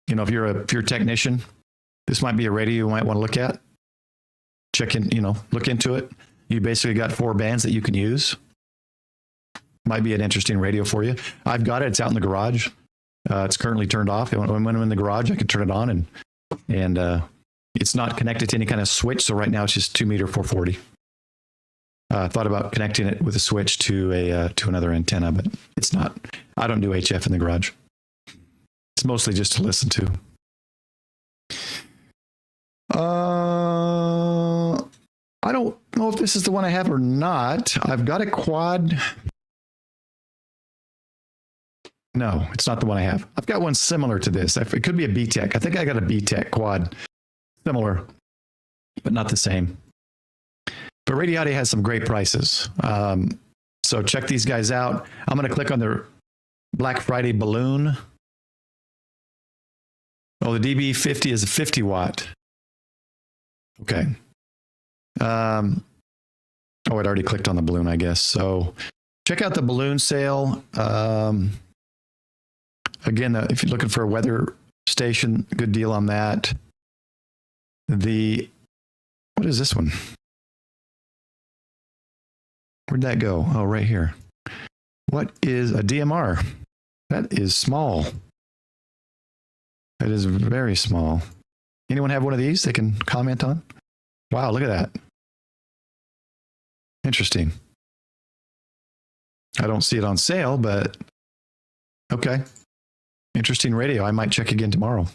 If you're a technician, this might be a radio you might want to look at. Check in, look into it. You basically got 4 bands that you can use. Might be an interesting radio for you. I've got it. It's out in the garage. It's currently turned off. When I'm in the garage, I can turn it on, and it's not connected to any kind of switch. So right now it's just 2 meter 440. I thought about connecting it with a switch to another antenna, but it's not. I don't do HF in the garage. It's mostly just to listen to. I don't know if this is the one I have or not. I've got a quad. No, it's not the one I have. I've got one similar to this. It could be a B-Tech. I think I got a B-Tech quad. Similar, but not the same. But Radiotti has some great prices. So check these guys out. I'm going to click on their Black Friday balloon. Oh, the DB50 is a 50 watt. Okay. Oh, I'd already clicked on the balloon, I guess. So check out the balloon sale. Again, if you're looking for a weather station, good deal on that. What is this one? Where'd that go? Oh, right here. What is a DMR? That is small. That is very small. Anyone have one of these they can comment on? Wow, look at that. Interesting. I don't see it on sale, but okay. Interesting radio. I might check again tomorrow.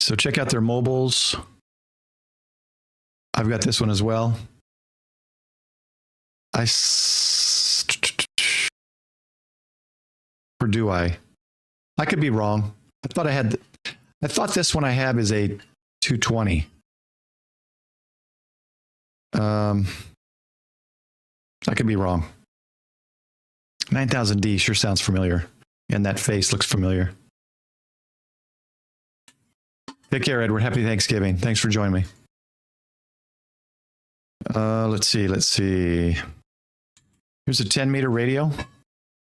So check out their mobiles. I've got this one as well. Or do I? I could be wrong. I thought this one I have is a 220. I could be wrong. 9000D sure sounds familiar. And that face looks familiar. Take care, Edward. Happy Thanksgiving. Thanks for joining me. Let's see. Here's a 10 meter radio.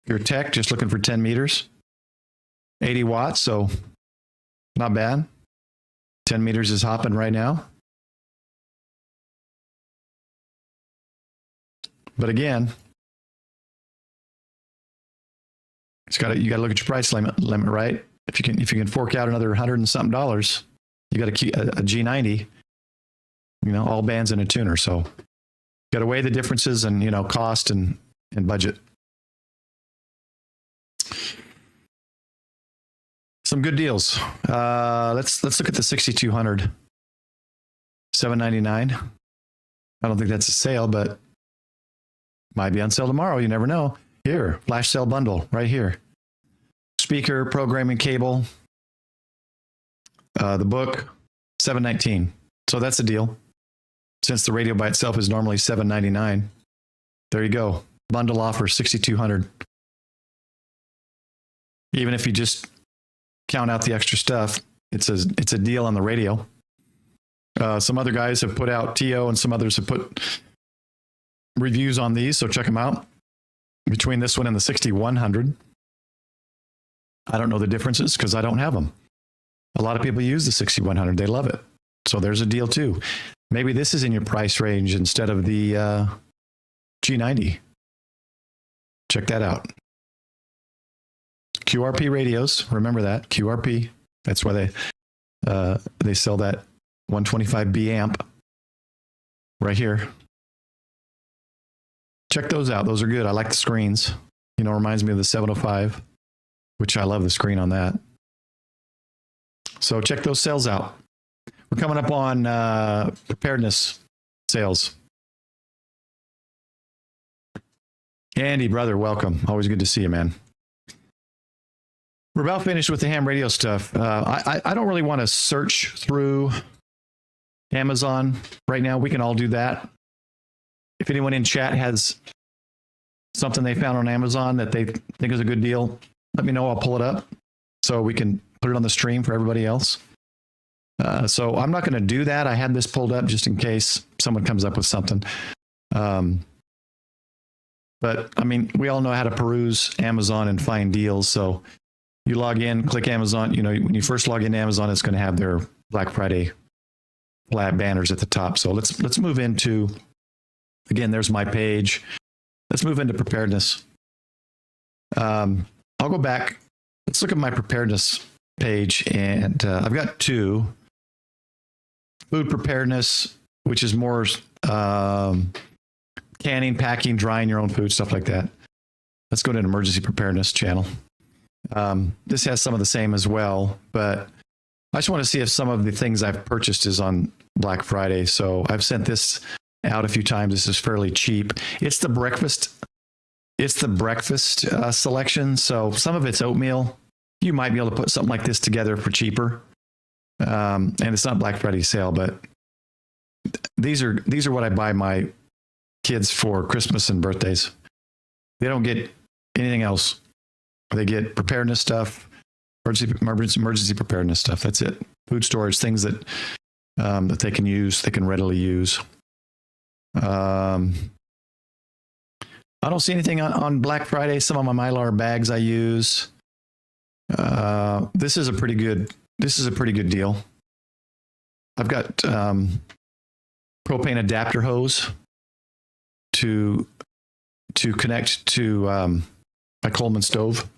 You're a tech, just looking for 10 meters. 80 watts, so not bad. 10 meters is hopping right now. But again, you got to look at your price limit, right? If you can fork out another $100 and something, you got a G90. All bands and a tuner. So got to weigh the differences and cost and budget. Some good deals. Let's look at the 6200. $799. I don't think that's a sale, but might be on sale tomorrow. You never know. Here, flash sale bundle right here. Speaker, programming cable. The book, $719. So that's a deal. Since the radio by itself is normally $799. There you go. Bundle offer, 6200. Even if you just count out the extra stuff, it's a deal on the radio. Some other guys have put out TO and some others have put reviews on these, so check them out. Between this one and the 6100, I don't know the differences because I don't have them. A lot of people use the 6100. They love it. So there's a deal too. Maybe this is in your price range instead of the G90. Check that out. QRP radios. Remember that. QRP. That's why they sell that 125B amp right here. Check those out. Those are good. I like the screens. Reminds me of the 705, which I love the screen on that. So check those sales out. We're coming up on preparedness sales. Andy, brother, welcome. Always good to see you, man. We're about finished with the ham radio stuff. I don't really want to search through Amazon right now. We can all do that. If anyone in chat has something they found on Amazon that they think is a good deal, let me know. I'll pull it up so we can put it on the stream for everybody else. So I'm not going to do that. I had this pulled up just in case someone comes up with something. But I mean, we all know how to peruse Amazon and find deals. So you log in, click Amazon. When you first log into Amazon, it's going to have their Black Friday flat banners at the top. So let's move into, again, there's my page. Let's move into preparedness. I'll go back. Let's look at my preparedness page, and I've got two. Food preparedness, which is more canning, packing, drying your own food, stuff like that. Let's go to an emergency preparedness channel. This has some of the same as well, but I just want to see if some of the things I've purchased is on Black Friday. So I've sent this out a few times. This is fairly cheap. It's the breakfast selection. So some of it's oatmeal. You might be able to put something like this together for cheaper. And it's not Black Friday sale, but these are what I buy my kids for Christmas and birthdays. They don't get anything else. They get preparedness stuff, emergency preparedness stuff. That's it. Food storage, things that that they can use, they can readily use. I don't see anything on Black Friday. Some of my Mylar bags I use. This is a pretty good deal. I've got propane adapter hose to connect to my Coleman stove.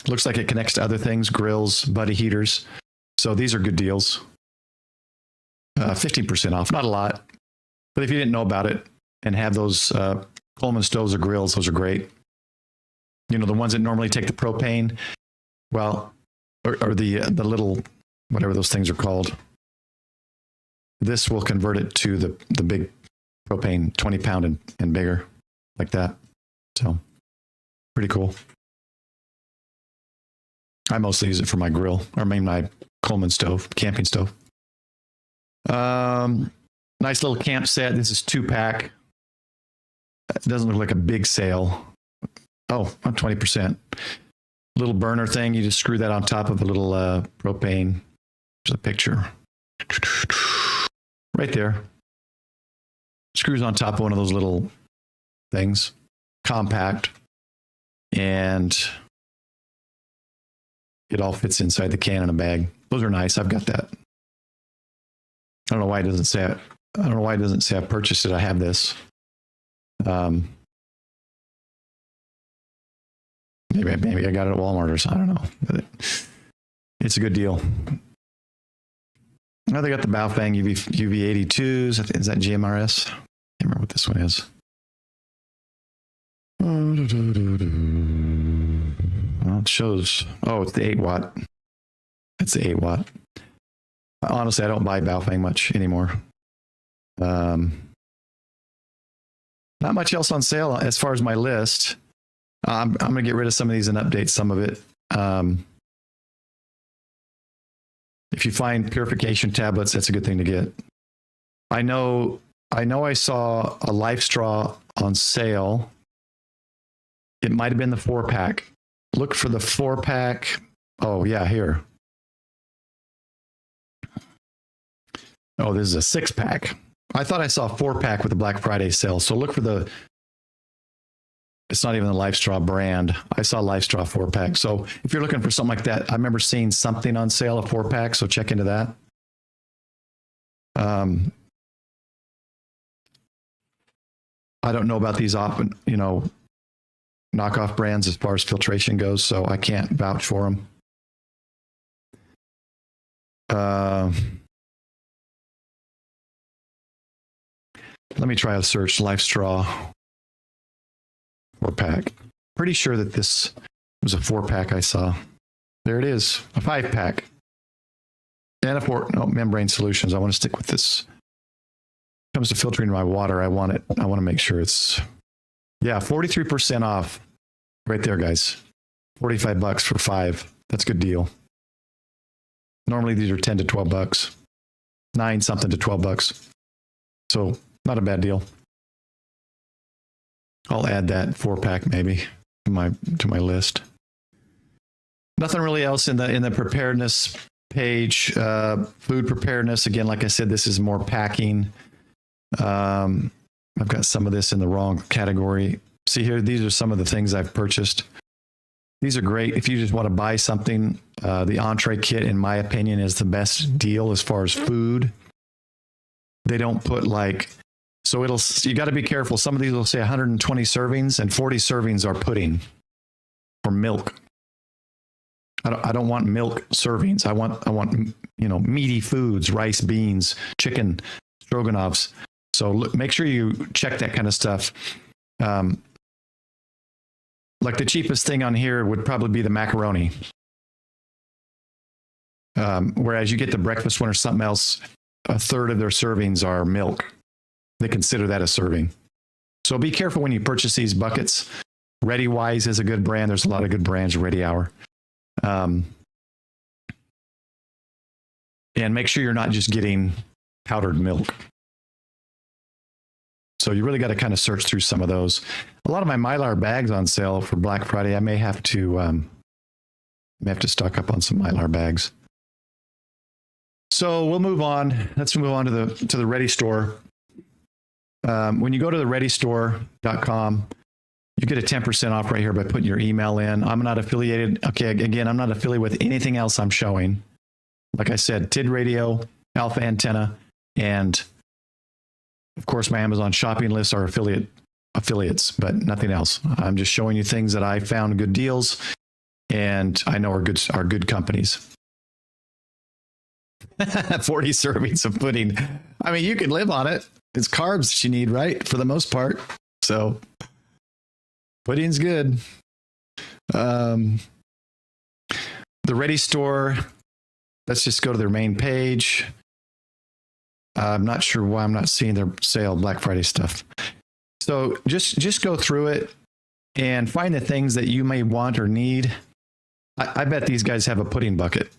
Looks like it connects to other things, grills, buddy heaters. So these are good deals. 15% off, not a lot. But if you didn't know about it and have those Coleman stoves or grills, those are great. You know, the ones that normally take the propane, well, or the little, whatever those things are called. This will convert it to the big propane, 20 pound and bigger, like that. So pretty cool. I mostly use it for my grill, or my Coleman stove, camping stove. Nice little camp set. This is 2-pack. It doesn't look like a big sale. Oh, I'm 20%. Little burner thing. You just screw that on top of a little propane. There's a picture. Right there. Screws on top of one of those little things. Compact. And it all fits inside the can in a bag. Those are nice. I've got that. I don't know why it doesn't say it. I don't know why it doesn't say I purchased it. I have this. Maybe I got it at Walmart or something. I don't know. But it's a good deal. Now they got the Baofeng UV82s. Is that GMRS? I can't remember what this one is. Well, it shows. Oh, it's the 8-watt. It's the 8-watt. Honestly, I don't buy Baofeng much anymore. Not much else on sale as far as my list. I'm going to get rid of some of these and update some of it. If you find purification tablets, that's a good thing to get. I know I saw a Life Straw on sale. It might have been the 4-pack. Look for the 4-pack. Oh, yeah, here. Oh, this is a 6-pack. I thought I saw a 4-pack with the Black Friday sale. So look for the, it's not even the Life Straw brand. I saw Life Straw 4-pack. So if you're looking for something like that, I remember seeing something on sale, a 4-pack. So check into that. I don't know about these often, knockoff brands as far as filtration goes, so I can't vouch for them. Let me try a search. Life Straw 4-pack. Pretty sure that this was a 4-pack I saw. There it is, a 5-pack. And a membrane solutions. I want to stick with this. When it comes to filtering my water, I want to make sure it's, 43% off right there, guys. $45 for 5. That's a good deal. Normally these are 10 to 12 bucks. 9 something to 12 bucks. So not a bad deal. I'll add that 4-pack maybe to my list. Nothing really else in the preparedness page. Food preparedness, again, like I said, this is more packing. I've got some of this in the wrong category. See here, these are some of the things I've purchased. These are great if you just want to buy something. The entree kit, in my opinion, is the best deal as far as food. They don't put you got to be careful. Some of these will say 120 servings and 40 servings are pudding. or milk. I don't want milk servings. I want meaty foods, rice, beans, chicken, stroganoffs. So make sure you check that kind of stuff. Like the cheapest thing on here would probably be the macaroni. Whereas you get the breakfast one or something else, a third of their servings are milk. They consider that a serving. So be careful when you purchase these buckets. ReadyWise is a good brand. There's a lot of good brands, Ready Hour. And make sure you're not just getting powdered milk. So you really got to kind of search through some of those. A lot of my Mylar bags on sale for Black Friday. I may have to stock up on some Mylar bags. So we'll move on. Let's move on to the Ready Store. When you go to the readystore.com, you get a 10% off right here by putting your email in. I'm not affiliated. Okay, again, I'm not affiliated with anything else I'm showing. Like I said, Tidradio, Alpha Antenna, and of course, my Amazon shopping lists are affiliates, but nothing else. I'm just showing you things that I found good deals and I know are good companies. 40 servings of pudding. I mean, you can live on it. It's carbs that you need, right? For the most part. So pudding's good. The Ready Store, let's just go to their main page. I'm not sure why I'm not seeing their sale Black Friday stuff. So just go through it and find the things that you may want or need. I bet these guys have a pudding bucket.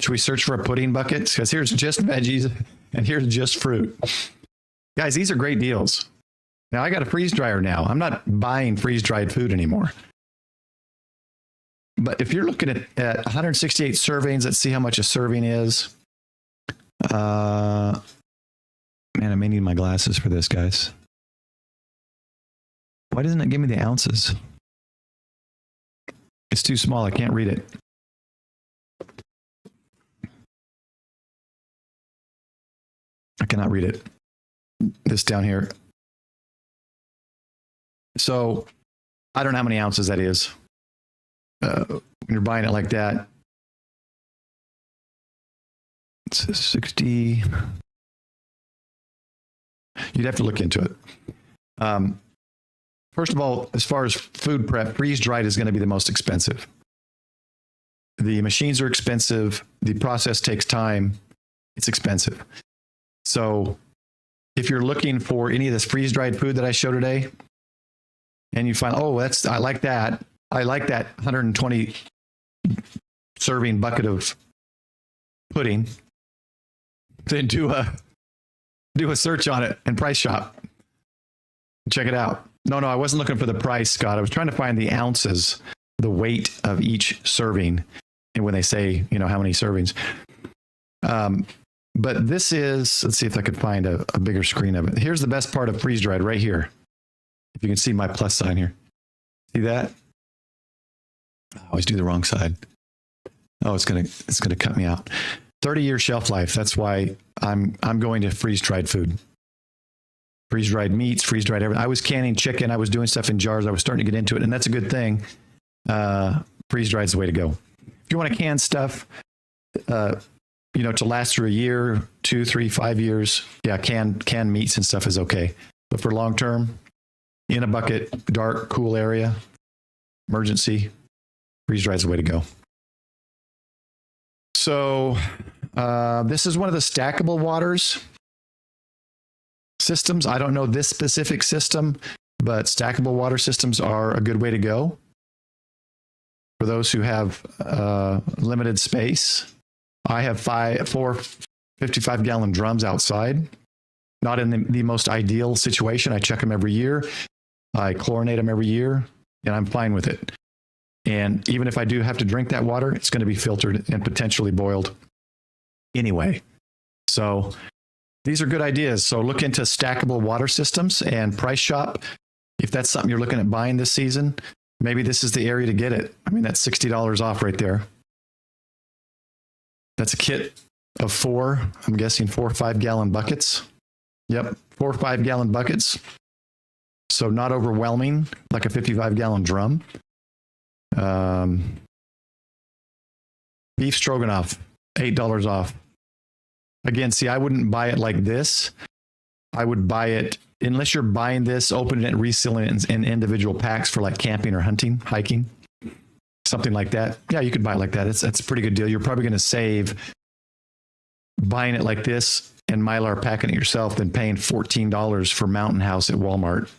Should we search for a pudding bucket? Because here's just veggies and here's just fruit. Guys, these are great deals. Now I got a freeze dryer now. I'm not buying freeze dried food anymore. But if you're looking at 168 servings, let's see how much a serving is. Man, I may need my glasses for this, guys. Why doesn't it give me the ounces? It's too small. I can't read it. I cannot read it. This down here. So I don't know how many ounces that is. When you're buying it like that, it's 60. You'd have to look into it. First of all, as far as food prep, freeze-dried is going to be the most expensive. The machines are expensive. The process takes time. It's expensive. So if you're looking for any of this freeze-dried food that I show today, and you find, oh, I like that. I like that 120 serving bucket of pudding, then do a search on it and price shop. Check it out. No, I wasn't looking for the price, Scott. I was trying to find the ounces, the weight of each serving. And when they say, how many servings. But this is, let's see if I could find a bigger screen of it. Here's the best part of freeze-dried right here. If you can see my plus sign here. See that? I always do the wrong side. Oh, it's gonna cut me out. 30-year shelf life. That's why I'm going to freeze-dried food. Freeze-dried meats, freeze-dried everything. I was canning chicken. I was doing stuff in jars. I was starting to get into it, and that's a good thing. Freeze-dried is the way to go. If you want to can stuff, to last through a year, 2, 3, 5 years, yeah, canned meats and stuff is okay. But for long term, in a bucket, dark, cool area, emergency, freeze-dried is the way to go. So this is one of the stackable waters systems. I don't know this specific system, but stackable water systems are a good way to go for those who have limited space. I have 4 55-gallon drums outside, not in the most ideal situation. I check them every year. I chlorinate them every year, and I'm fine with it. And even if I do have to drink that water, it's going to be filtered and potentially boiled anyway. So these are good ideas. So look into stackable water systems and price shop. If that's something you're looking at buying this season, maybe this is the area to get it. I mean, that's $60 off right there. That's a kit of 4, I'm guessing 4 5-gallon buckets. Yep, 4 5-gallon buckets. So not overwhelming like a 55-gallon drum. Beef stroganoff, $8 off. Again, see, I wouldn't buy it like this. I would buy it, unless you're buying this, opening it and resealing it in individual packs for like camping or hunting, hiking, something like that. Yeah, you could buy it like that. It's a pretty good deal. You're probably going to save buying it like this and Mylar packing it yourself than paying $14 for Mountain House at Walmart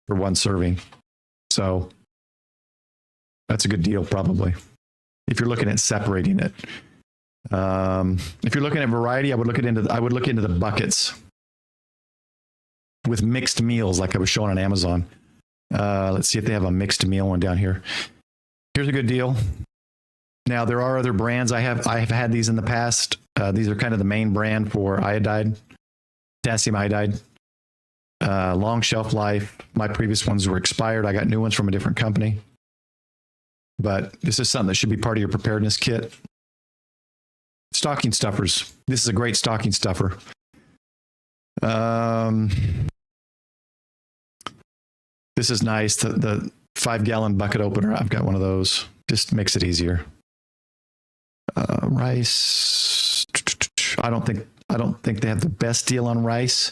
for one serving. So that's a good deal, probably, if you're looking at separating it. If you're looking at variety, I would look into the buckets with mixed meals, like I was showing on Amazon. Let's see if they have a mixed meal one down here. Here's a good deal. Now, there are other brands. I have had these in the past. These are kind of the main brand for iodide, potassium iodide. Long shelf life. My previous ones were expired. I got new ones from a different company. But this is something that should be part of your preparedness kit. Stocking stuffers. This is a great stocking stuffer. This is nice. The 5-gallon bucket opener. I've got one of those. Just makes it easier. Rice. I don't think they have the best deal on rice.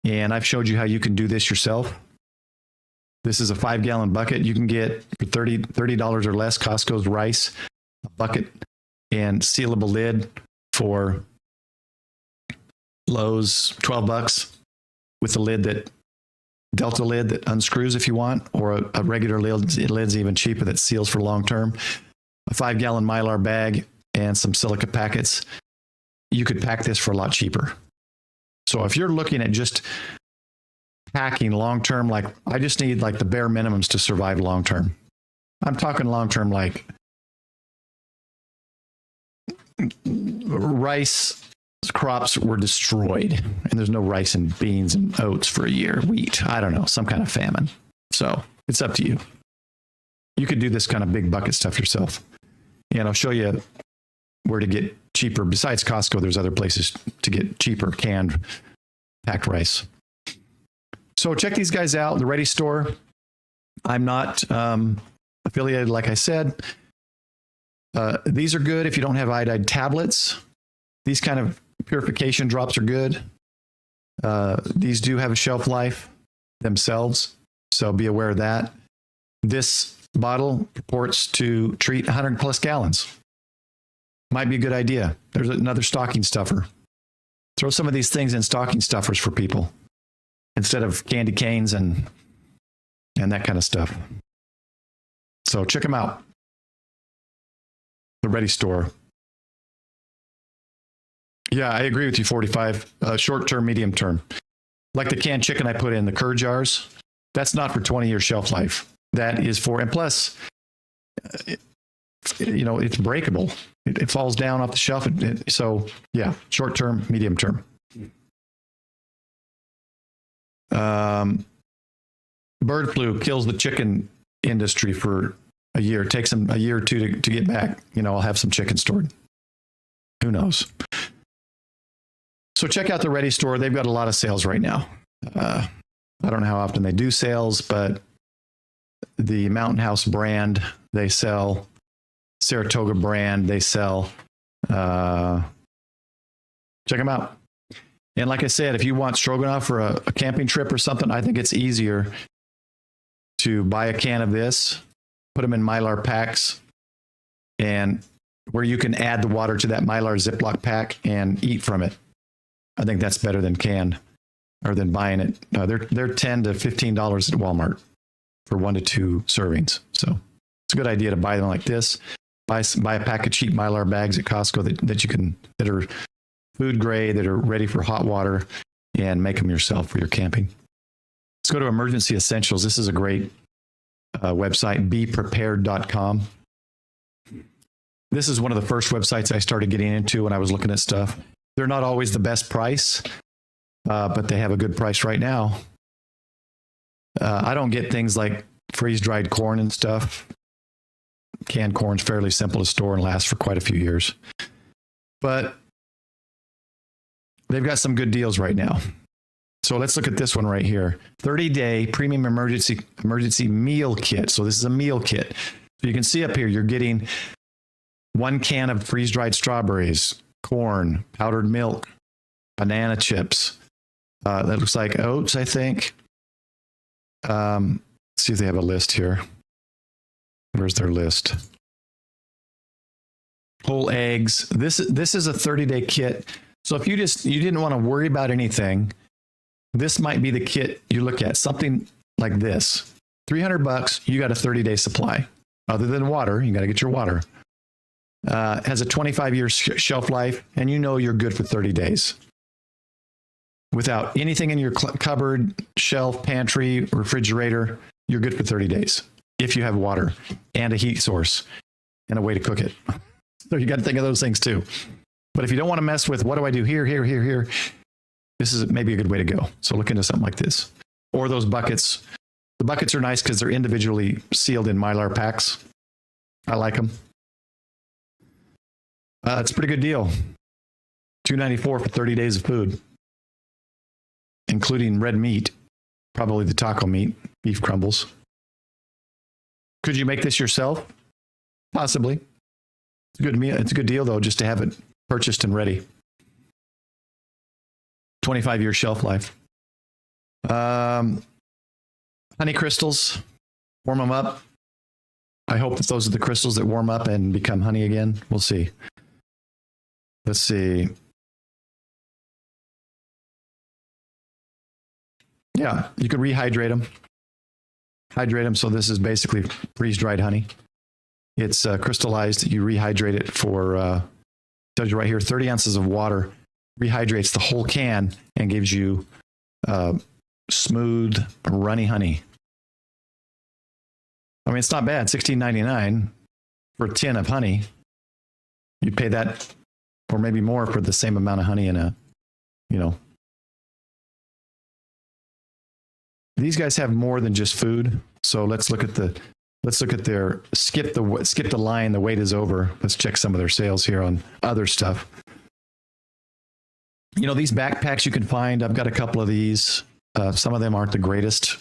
And I've showed you how you can do this yourself. This is a 5-gallon bucket. You can get for $30 or less Costco's rice, a bucket, and sealable lid for Lowe's, $12 with a lid that Delta lid that unscrews if you want, or a regular lid's even cheaper that seals for long term. A 5-gallon Mylar bag and some silica packets. You could pack this for a lot cheaper. So if you're looking at just packing long term, like I just need like the bare minimums to survive long term. I'm talking long term, like rice crops were destroyed and there's no rice and beans and oats for a year, wheat, I don't know, some kind of famine. So it's up to you. You could do this kind of big bucket stuff yourself. And I'll show you where to get cheaper. Besides Costco, there's other places to get cheaper canned packed rice. So check these guys out, the Ready Store. I'm not affiliated, like I said. These are good if you don't have iodide tablets. These kind of purification drops are good. These do have a shelf life themselves, so be aware of that. This bottle purports to treat 100 plus gallons. Might be a good idea. There's another stocking stuffer. Throw some of these things in stocking stuffers for people instead of candy canes and that kind of stuff. So check them out. The Ready Store. Yeah, I agree with you, 45. Short term, medium term. Like the canned chicken I put in the cur jars, that's not for 20-year shelf life. That is for, and plus, it's breakable. It falls down off the shelf. So, yeah, short term, medium term. Bird flu kills the chicken industry for a year. It takes them a year or two to get back. I'll have some chicken stored. Who knows? So check out the Ready Store. They've got a lot of sales right now. I don't know how often they do sales, but the Mountain House brand they sell, Saratoga brand they sell. Check them out. And like I said, if you want stroganoff for a camping trip or something, I think it's easier to buy a can of this, put them in Mylar packs, and where you can add the water to that Mylar Ziploc pack and eat from it. I think that's better than canned or than buying it. They're $10 to $15 at Walmart for 1 to 2 servings. So it's a good idea to buy them like this. Buy a pack of cheap Mylar bags at Costco that are food grade, that are ready for hot water, and make them yourself for your camping. Let's go to Emergency Essentials. This is a great website, beprepared.com. This is one of the first websites I started getting into when I was looking at stuff. They're not always the best price, but they have a good price right now. I don't get things like freeze-dried corn and stuff. Canned corn's fairly simple to store and lasts for quite a few years. But they've got some good deals right now. So let's look at this one right here. 30-day premium emergency meal kit. So this is a meal kit. So you can see up here, you're getting 1 can of freeze-dried strawberries, corn, powdered milk, banana chips. That looks like oats, I think. Let's see if they have a list here. Where's their list? Whole eggs. This is a 30-day kit. So if you didn't want to worry about anything, this might be the kit you look at. Something like this. $300, you got a 30-day supply. Other than water, you got to get your water. Has a 25-year shelf life, and you know you're good for 30 days. Without anything in your cupboard, shelf, pantry, refrigerator, you're good for 30 days. If you have water and a heat source and a way to cook it. So you got to think of those things too. But if you don't want to mess with what do I do here, this is maybe a good way to go. So look into something like this. Or those buckets. The buckets are nice because they're individually sealed in Mylar packs. I like them. It's a pretty good deal. $2.94 for 30 days of food, including red meat, probably the taco meat, beef crumbles. Could you make this yourself? Possibly. It's a good meal. It's a good deal, though, just to have it purchased and ready. 25-year shelf life. Honey crystals, warm them up. I hope that those are the crystals that warm up and become honey again. We'll see. Let's see. Yeah, you could rehydrate them. Hydrate them. So this is basically freeze-dried honey. It's crystallized. You rehydrate it for, tells you right here, 30 ounces of water. Rehydrates the whole can and gives you smooth, runny honey. I mean, it's not bad. $16.99 for a tin of honey. You'd pay that or maybe more for the same amount of honey in a, These guys have more than just food. So let's look at their skip the line. The wait is over. Let's check some of their sales here on other stuff. These backpacks you can find. I've got a couple of these. Some of them aren't the greatest.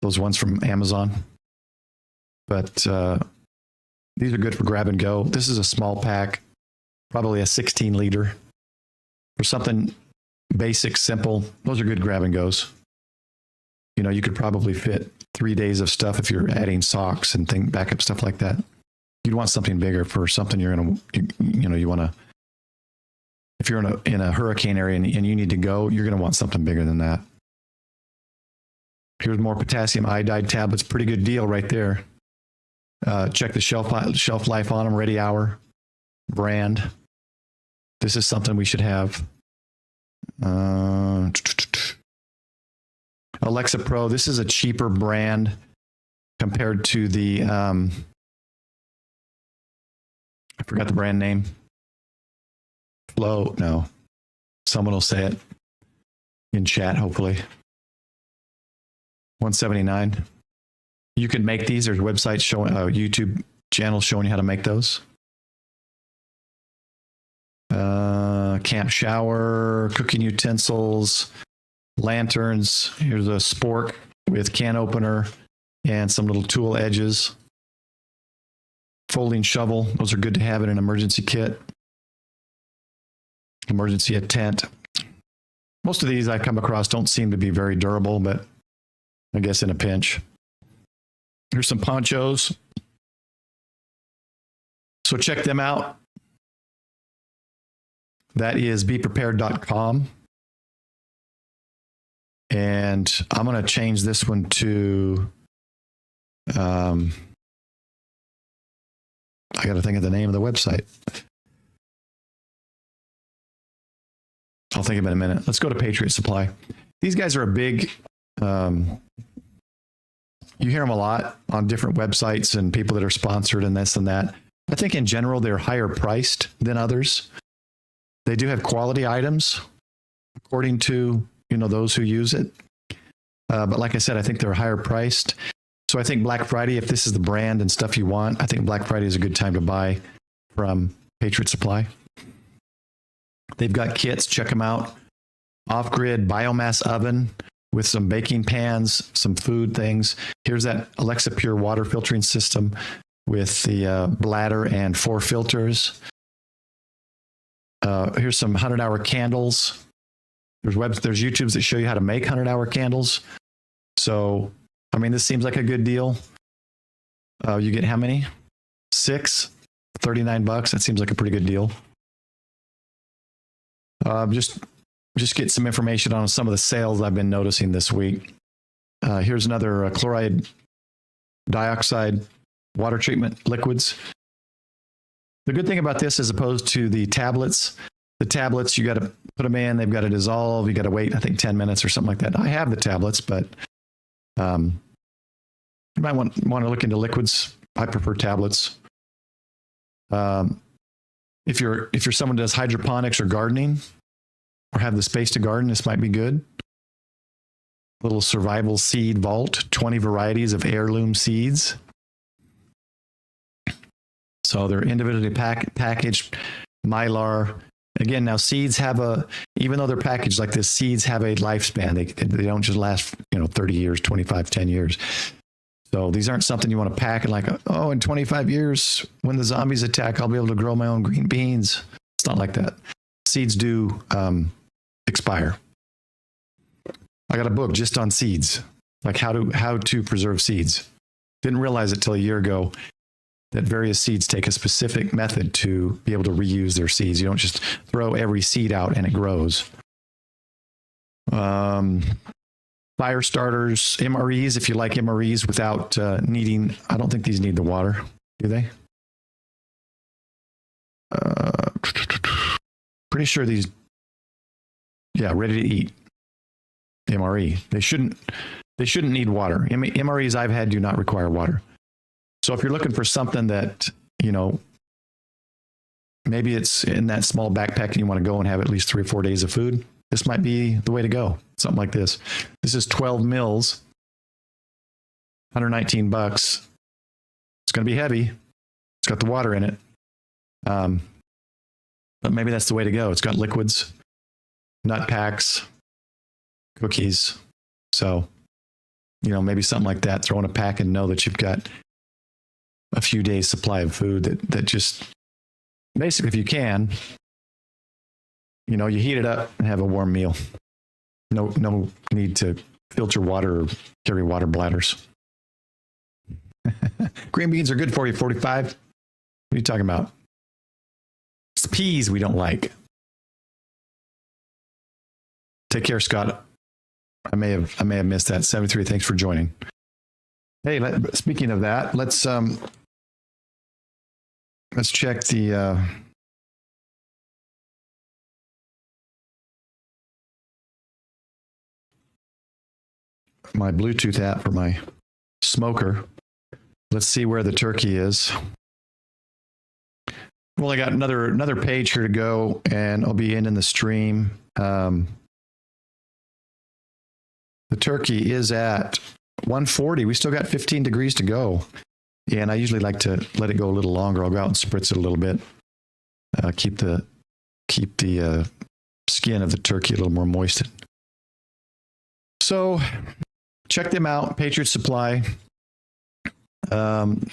Those ones from Amazon. But these are good for grab and go. This is a small pack, probably a 16 liter. For something basic, simple, those are good grab and goes. You could probably fit 3 days of stuff if you're adding socks and backup stuff like that. You'd want something bigger for something you want to, if you're in a hurricane area and you need to go, you're going to want something bigger than that. Here's more potassium iodide tablets. Pretty good deal right there. Check the shelf life on them. Ready Hour brand. This is something we should have. Alexa Pro. This is a cheaper brand compared to the, I forgot the brand name. Flow. No. Someone will say it in chat, hopefully. $179. You can make these. There's websites showing, YouTube channels showing you how to make those. Camp shower, cooking utensils, lanterns. Here's a spork with can opener and some little tool edges. Folding shovel. Those are good to have in an emergency kit. Emergency tent. Most of these I come across don't seem to be very durable, but I guess in a pinch. Here's some ponchos. So check them out. That is beprepared.com. And I'm going to change this one to, I got to think of the name of the website. I'll think of it in a minute. Let's go to Patriot Supply. These guys are a big, you hear them a lot on different websites and people that are sponsored and this and that. I think in general, they're higher priced than others. They do have quality items according to, those who use it. But like I said, I think they're higher priced. So I think Black Friday, if this is the brand and stuff you want, I think Black Friday is a good time to buy from Patriot Supply. They've got kits. Check them out. Off-grid biomass oven. with some baking pans, some food things. Here's that Alexa Pure water filtering system with the bladder and 4 filters. Here's some 100-hour candles. There's YouTubes that show you how to make 100-hour candles. So, I mean, this seems like a good deal. You get how many? 6, $39. That seems like a pretty good deal. Just get some information on some of the sales I've been noticing this week. Here's another chloride dioxide water treatment liquids. The good thing about this, as opposed to the tablets, you got to put them in, they've got to dissolve, you got to wait, I think 10 minutes or something like that. I have the tablets, but you might want to look into liquids. I prefer tablets. If you're someone who does hydroponics or gardening, or have the space to garden, this might be good. Little survival seed vault, 20 varieties of heirloom seeds. So they're individually packaged, mylar. Again, now seeds have even though they're packaged like this, seeds have a lifespan. They don't just last, 30 years, 25, 10 years. So these aren't something you want to pack and like, oh, in 25 years, when the zombies attack, I'll be able to grow my own green beans. It's not like that. Seeds do expire. I got a book just on seeds, like how to preserve seeds. Didn't realize it till a year ago that various seeds take a specific method to be able to reuse their seeds. You don't just throw every seed out and it grows. Fire starters, MREs, if you like MREs without needing, I don't think these need the water, do they? Pretty sure these, ready to eat. MRE. They shouldn't need water. MREs I've had do not require water. So if you're looking for something that, maybe it's in that small backpack and you want to go and have at least 3 or 4 days of food, this might be the way to go. Something like this. This is 12 mils, $119. It's going to be heavy. It's got the water in it. But maybe that's the way to go. It's got liquids, nut packs, cookies. So, maybe something like that. Throw in a pack and know that you've got a few days supply of food that just basically, if you can, you heat it up and have a warm meal. No need to filter water or carry water bladders. Green beans are good for you, 45. What are you talking about? It's peas we don't like. Take care, Scott. I may have missed that. 73, thanks for joining. Hey, speaking of that, let's check the my Bluetooth app for my smoker. Let's see where the turkey is. Well, I got another page here to go, and I'll be in the stream. The turkey is at 140. We still got 15 degrees to go. And I usually like to let it go a little longer. I'll go out and spritz it a little bit. Keep the skin of the turkey a little more moistened. So check them out, Patriot Supply. Amazon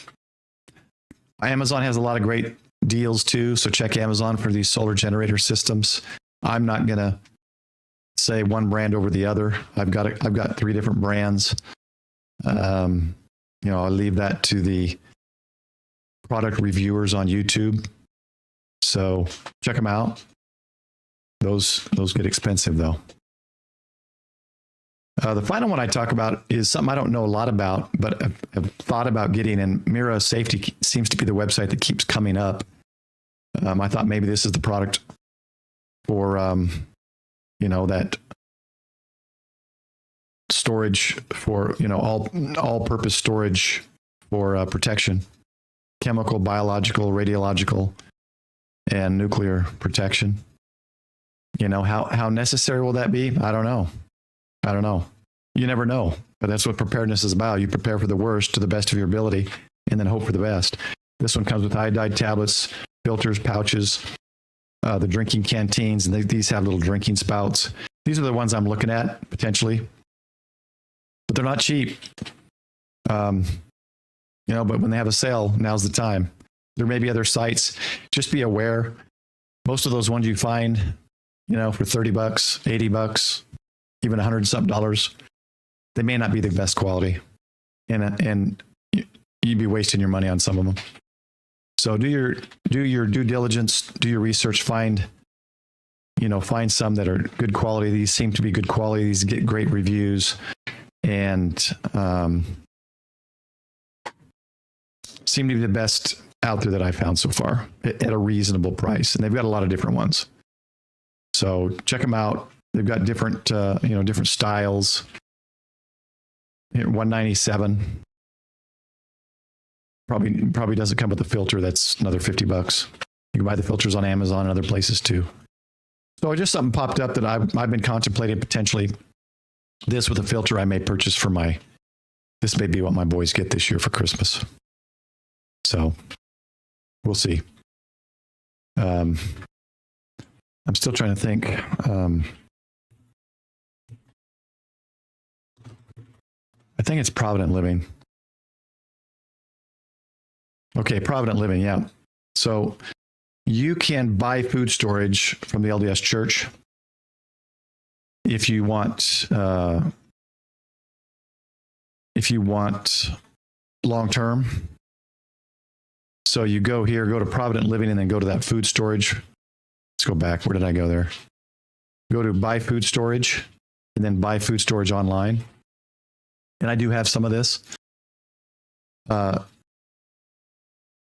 has a lot of great deals too. So check Amazon for these solar generator systems. I'm not going to say one brand over the other. I've got 3 different brands. I'll leave that to the product reviewers on YouTube. So check them out. Those get expensive though. The final one I talk about is something I don't know a lot about, but I've thought about getting, and Mira Safety seems to be the website that keeps coming up. I thought maybe this is the product for, that storage for, all-purpose storage for protection, chemical, biological, radiological, and nuclear protection. How necessary will that be? I don't know. You never know, but that's what preparedness is about. You prepare for the worst to the best of your ability and then hope for the best. This one comes with iodide tablets, filters, pouches, the drinking canteens, and these have little drinking spouts. These are the ones I'm looking at potentially. but they're not cheap. But when they have a sale, now's the time. There may be other sites. Just be aware. Most of those ones you find, for $30, $80, even $100-something, they may not be the best quality, and you'd be wasting your money on some of them. So do your due diligence, do your research, find some that are good quality. These seem to be good quality. These get great reviews, and seem to be the best out there that I found so far at a reasonable price. And they've got a lot of different ones. So check them out. They've got different, different styles. Here, $197. Probably doesn't come with a filter. That's another $50. You can buy the filters on Amazon and other places too. So just something popped up that I've been contemplating potentially. This with a filter I may purchase for this may be what my boys get this year for Christmas. So we'll see. I'm still trying to think. I think it's Provident Living. Okay, Provident Living, yeah. So you can buy food storage from the LDS Church if you want long term. So you go to Provident Living, and then go to that food storage. Let's go back. Where did I go there? Go to buy food storage, and then buy food storage online. And I do have some of this.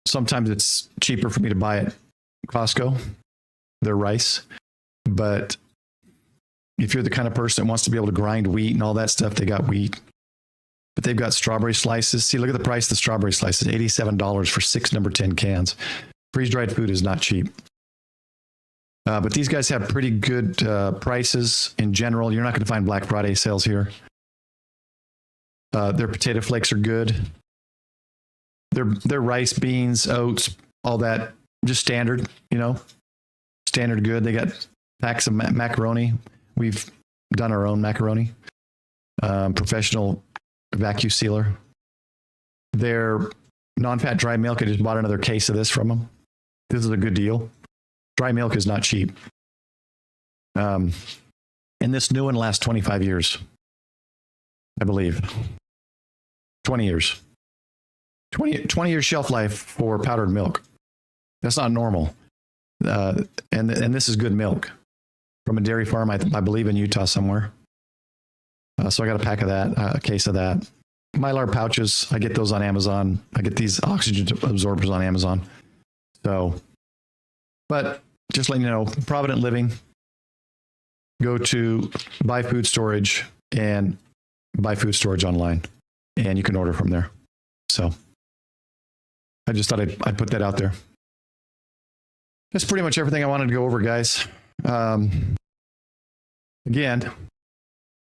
Sometimes it's cheaper for me to buy at Costco, their rice. But if you're the kind of person that wants to be able to grind wheat and all that stuff, they got wheat. But they've got strawberry slices. See, look at the price of the strawberry slices, $87 for 6 number 10 cans. Freeze-dried food is not cheap. But these guys have pretty good prices in general. You're not going to find Black Friday sales here. Their potato flakes are good. Their rice, beans, oats, all that, just standard, standard good. They got packs of macaroni. We've done our own macaroni. Professional vacuum sealer. Their non-fat dry milk, I just bought another case of this from them. This is a good deal. Dry milk is not cheap. And this new one lasts 25 years, I believe. 20 years. 20 years shelf life for powdered milk. That's not normal. And this is good milk from a dairy farm, I believe in Utah somewhere. So I got a pack of that, a case of that. Mylar pouches, I get those on Amazon. I get these oxygen absorbers on Amazon. So, but just letting you know, Provident Living, go to buy food storage and buy food storage online, and you can order from there. So I just thought I'd put that out there. That's pretty much everything I wanted to go over, guys. Again,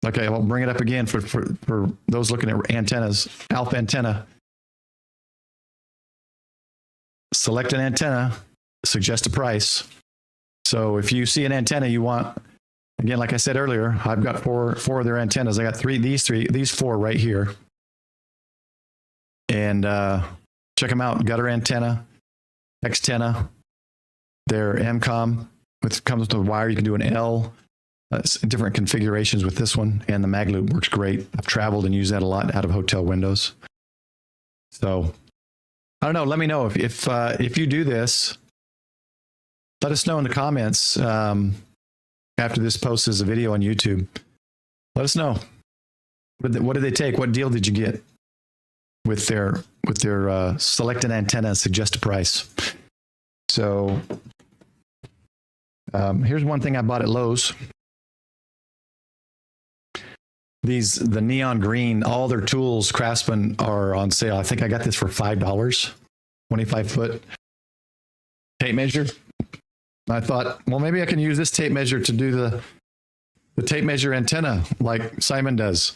okay, I'll bring it up again for those looking at antennas. Alpha antenna. Select an antenna, suggest a price. So if you see an antenna you want, again, like I said earlier, I've got four of their antennas. I got these four right here. And check them out. Gutter antenna, Xtenna, their MCOM, which comes with a wire. You can do an L, different configurations with this one. And the mag loop works great. I've traveled and used that a lot out of hotel windows. So I don't know. Let me know if you do this. Let us know in the comments after this post as a video on YouTube. Let us know. What did they take? What deal did you get with their select an antenna, suggest a price? So here's one thing I bought at Lowe's. The neon green, all their tools, Craftsman, are on sale. I think I got this for $5, 25-foot tape measure. I thought, well, maybe I can use this tape measure to do the tape measure antenna like Simon does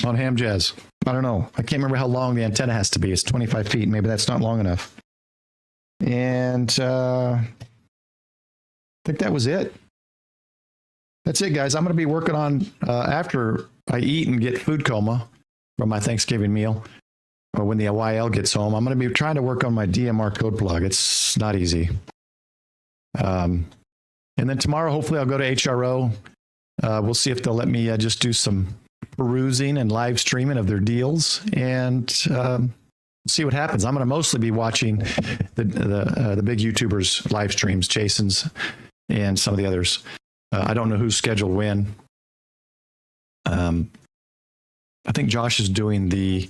on Ham Jazz. I don't know. I can't remember how long the antenna has to be. It's 25 feet. Maybe that's not long enough. And I think that was it. That's it, guys. I'm going to be working on, after I eat and get food coma, from my Thanksgiving meal, or when the YL gets home. I'm going to be trying to work on my DMR code plug. It's not easy. And then tomorrow, hopefully I'll go to HRO. We'll see if they'll let me just do some perusing and live streaming of their deals, and see what happens. I'm going to mostly be watching the big YouTubers live streams, Jason's and some of the others. I don't know who's scheduled when. I think Josh is doing the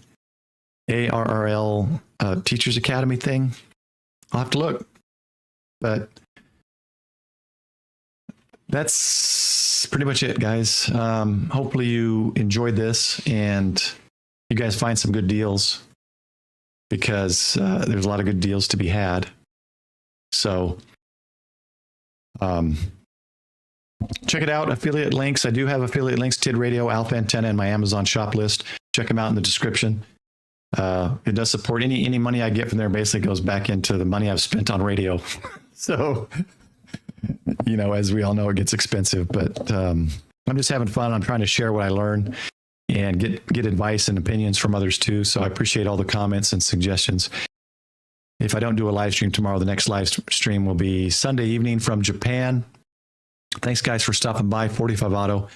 ARRL Teachers Academy thing. I'll have to look, but that's pretty much it, guys. Hopefully you enjoyed this and you guys find some good deals, because there's a lot of good deals to be had. So check it out. Affiliate links. I do have affiliate links, Tidradio, Alpha Antenna, and my Amazon shop list. Check them out in the description. It does support any money I get from there. Basically goes back into the money I've spent on radio. So, as we all know, it gets expensive, but I'm just having fun. I'm trying to share what I learn and get advice and opinions from others too. So I appreciate all the comments and suggestions. If I don't do a live stream tomorrow, the next live stream will be Sunday evening from Japan. Thanks, guys, for stopping by. 45 Auto.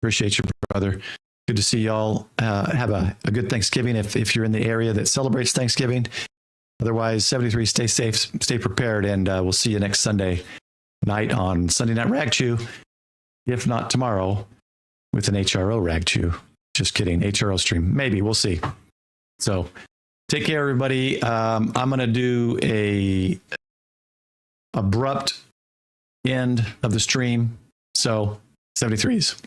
Appreciate you, brother. Good to see y'all. Have a good Thanksgiving if you're in the area that celebrates Thanksgiving. Otherwise, 73, stay safe, stay prepared, and we'll see you next Sunday night on Sunday Night Ragchew, if not tomorrow, with an HRO Ragchew. Just kidding. HRO stream. Maybe. We'll see. So take care, everybody. I'm going to do a abrupt end of the stream. So 73s.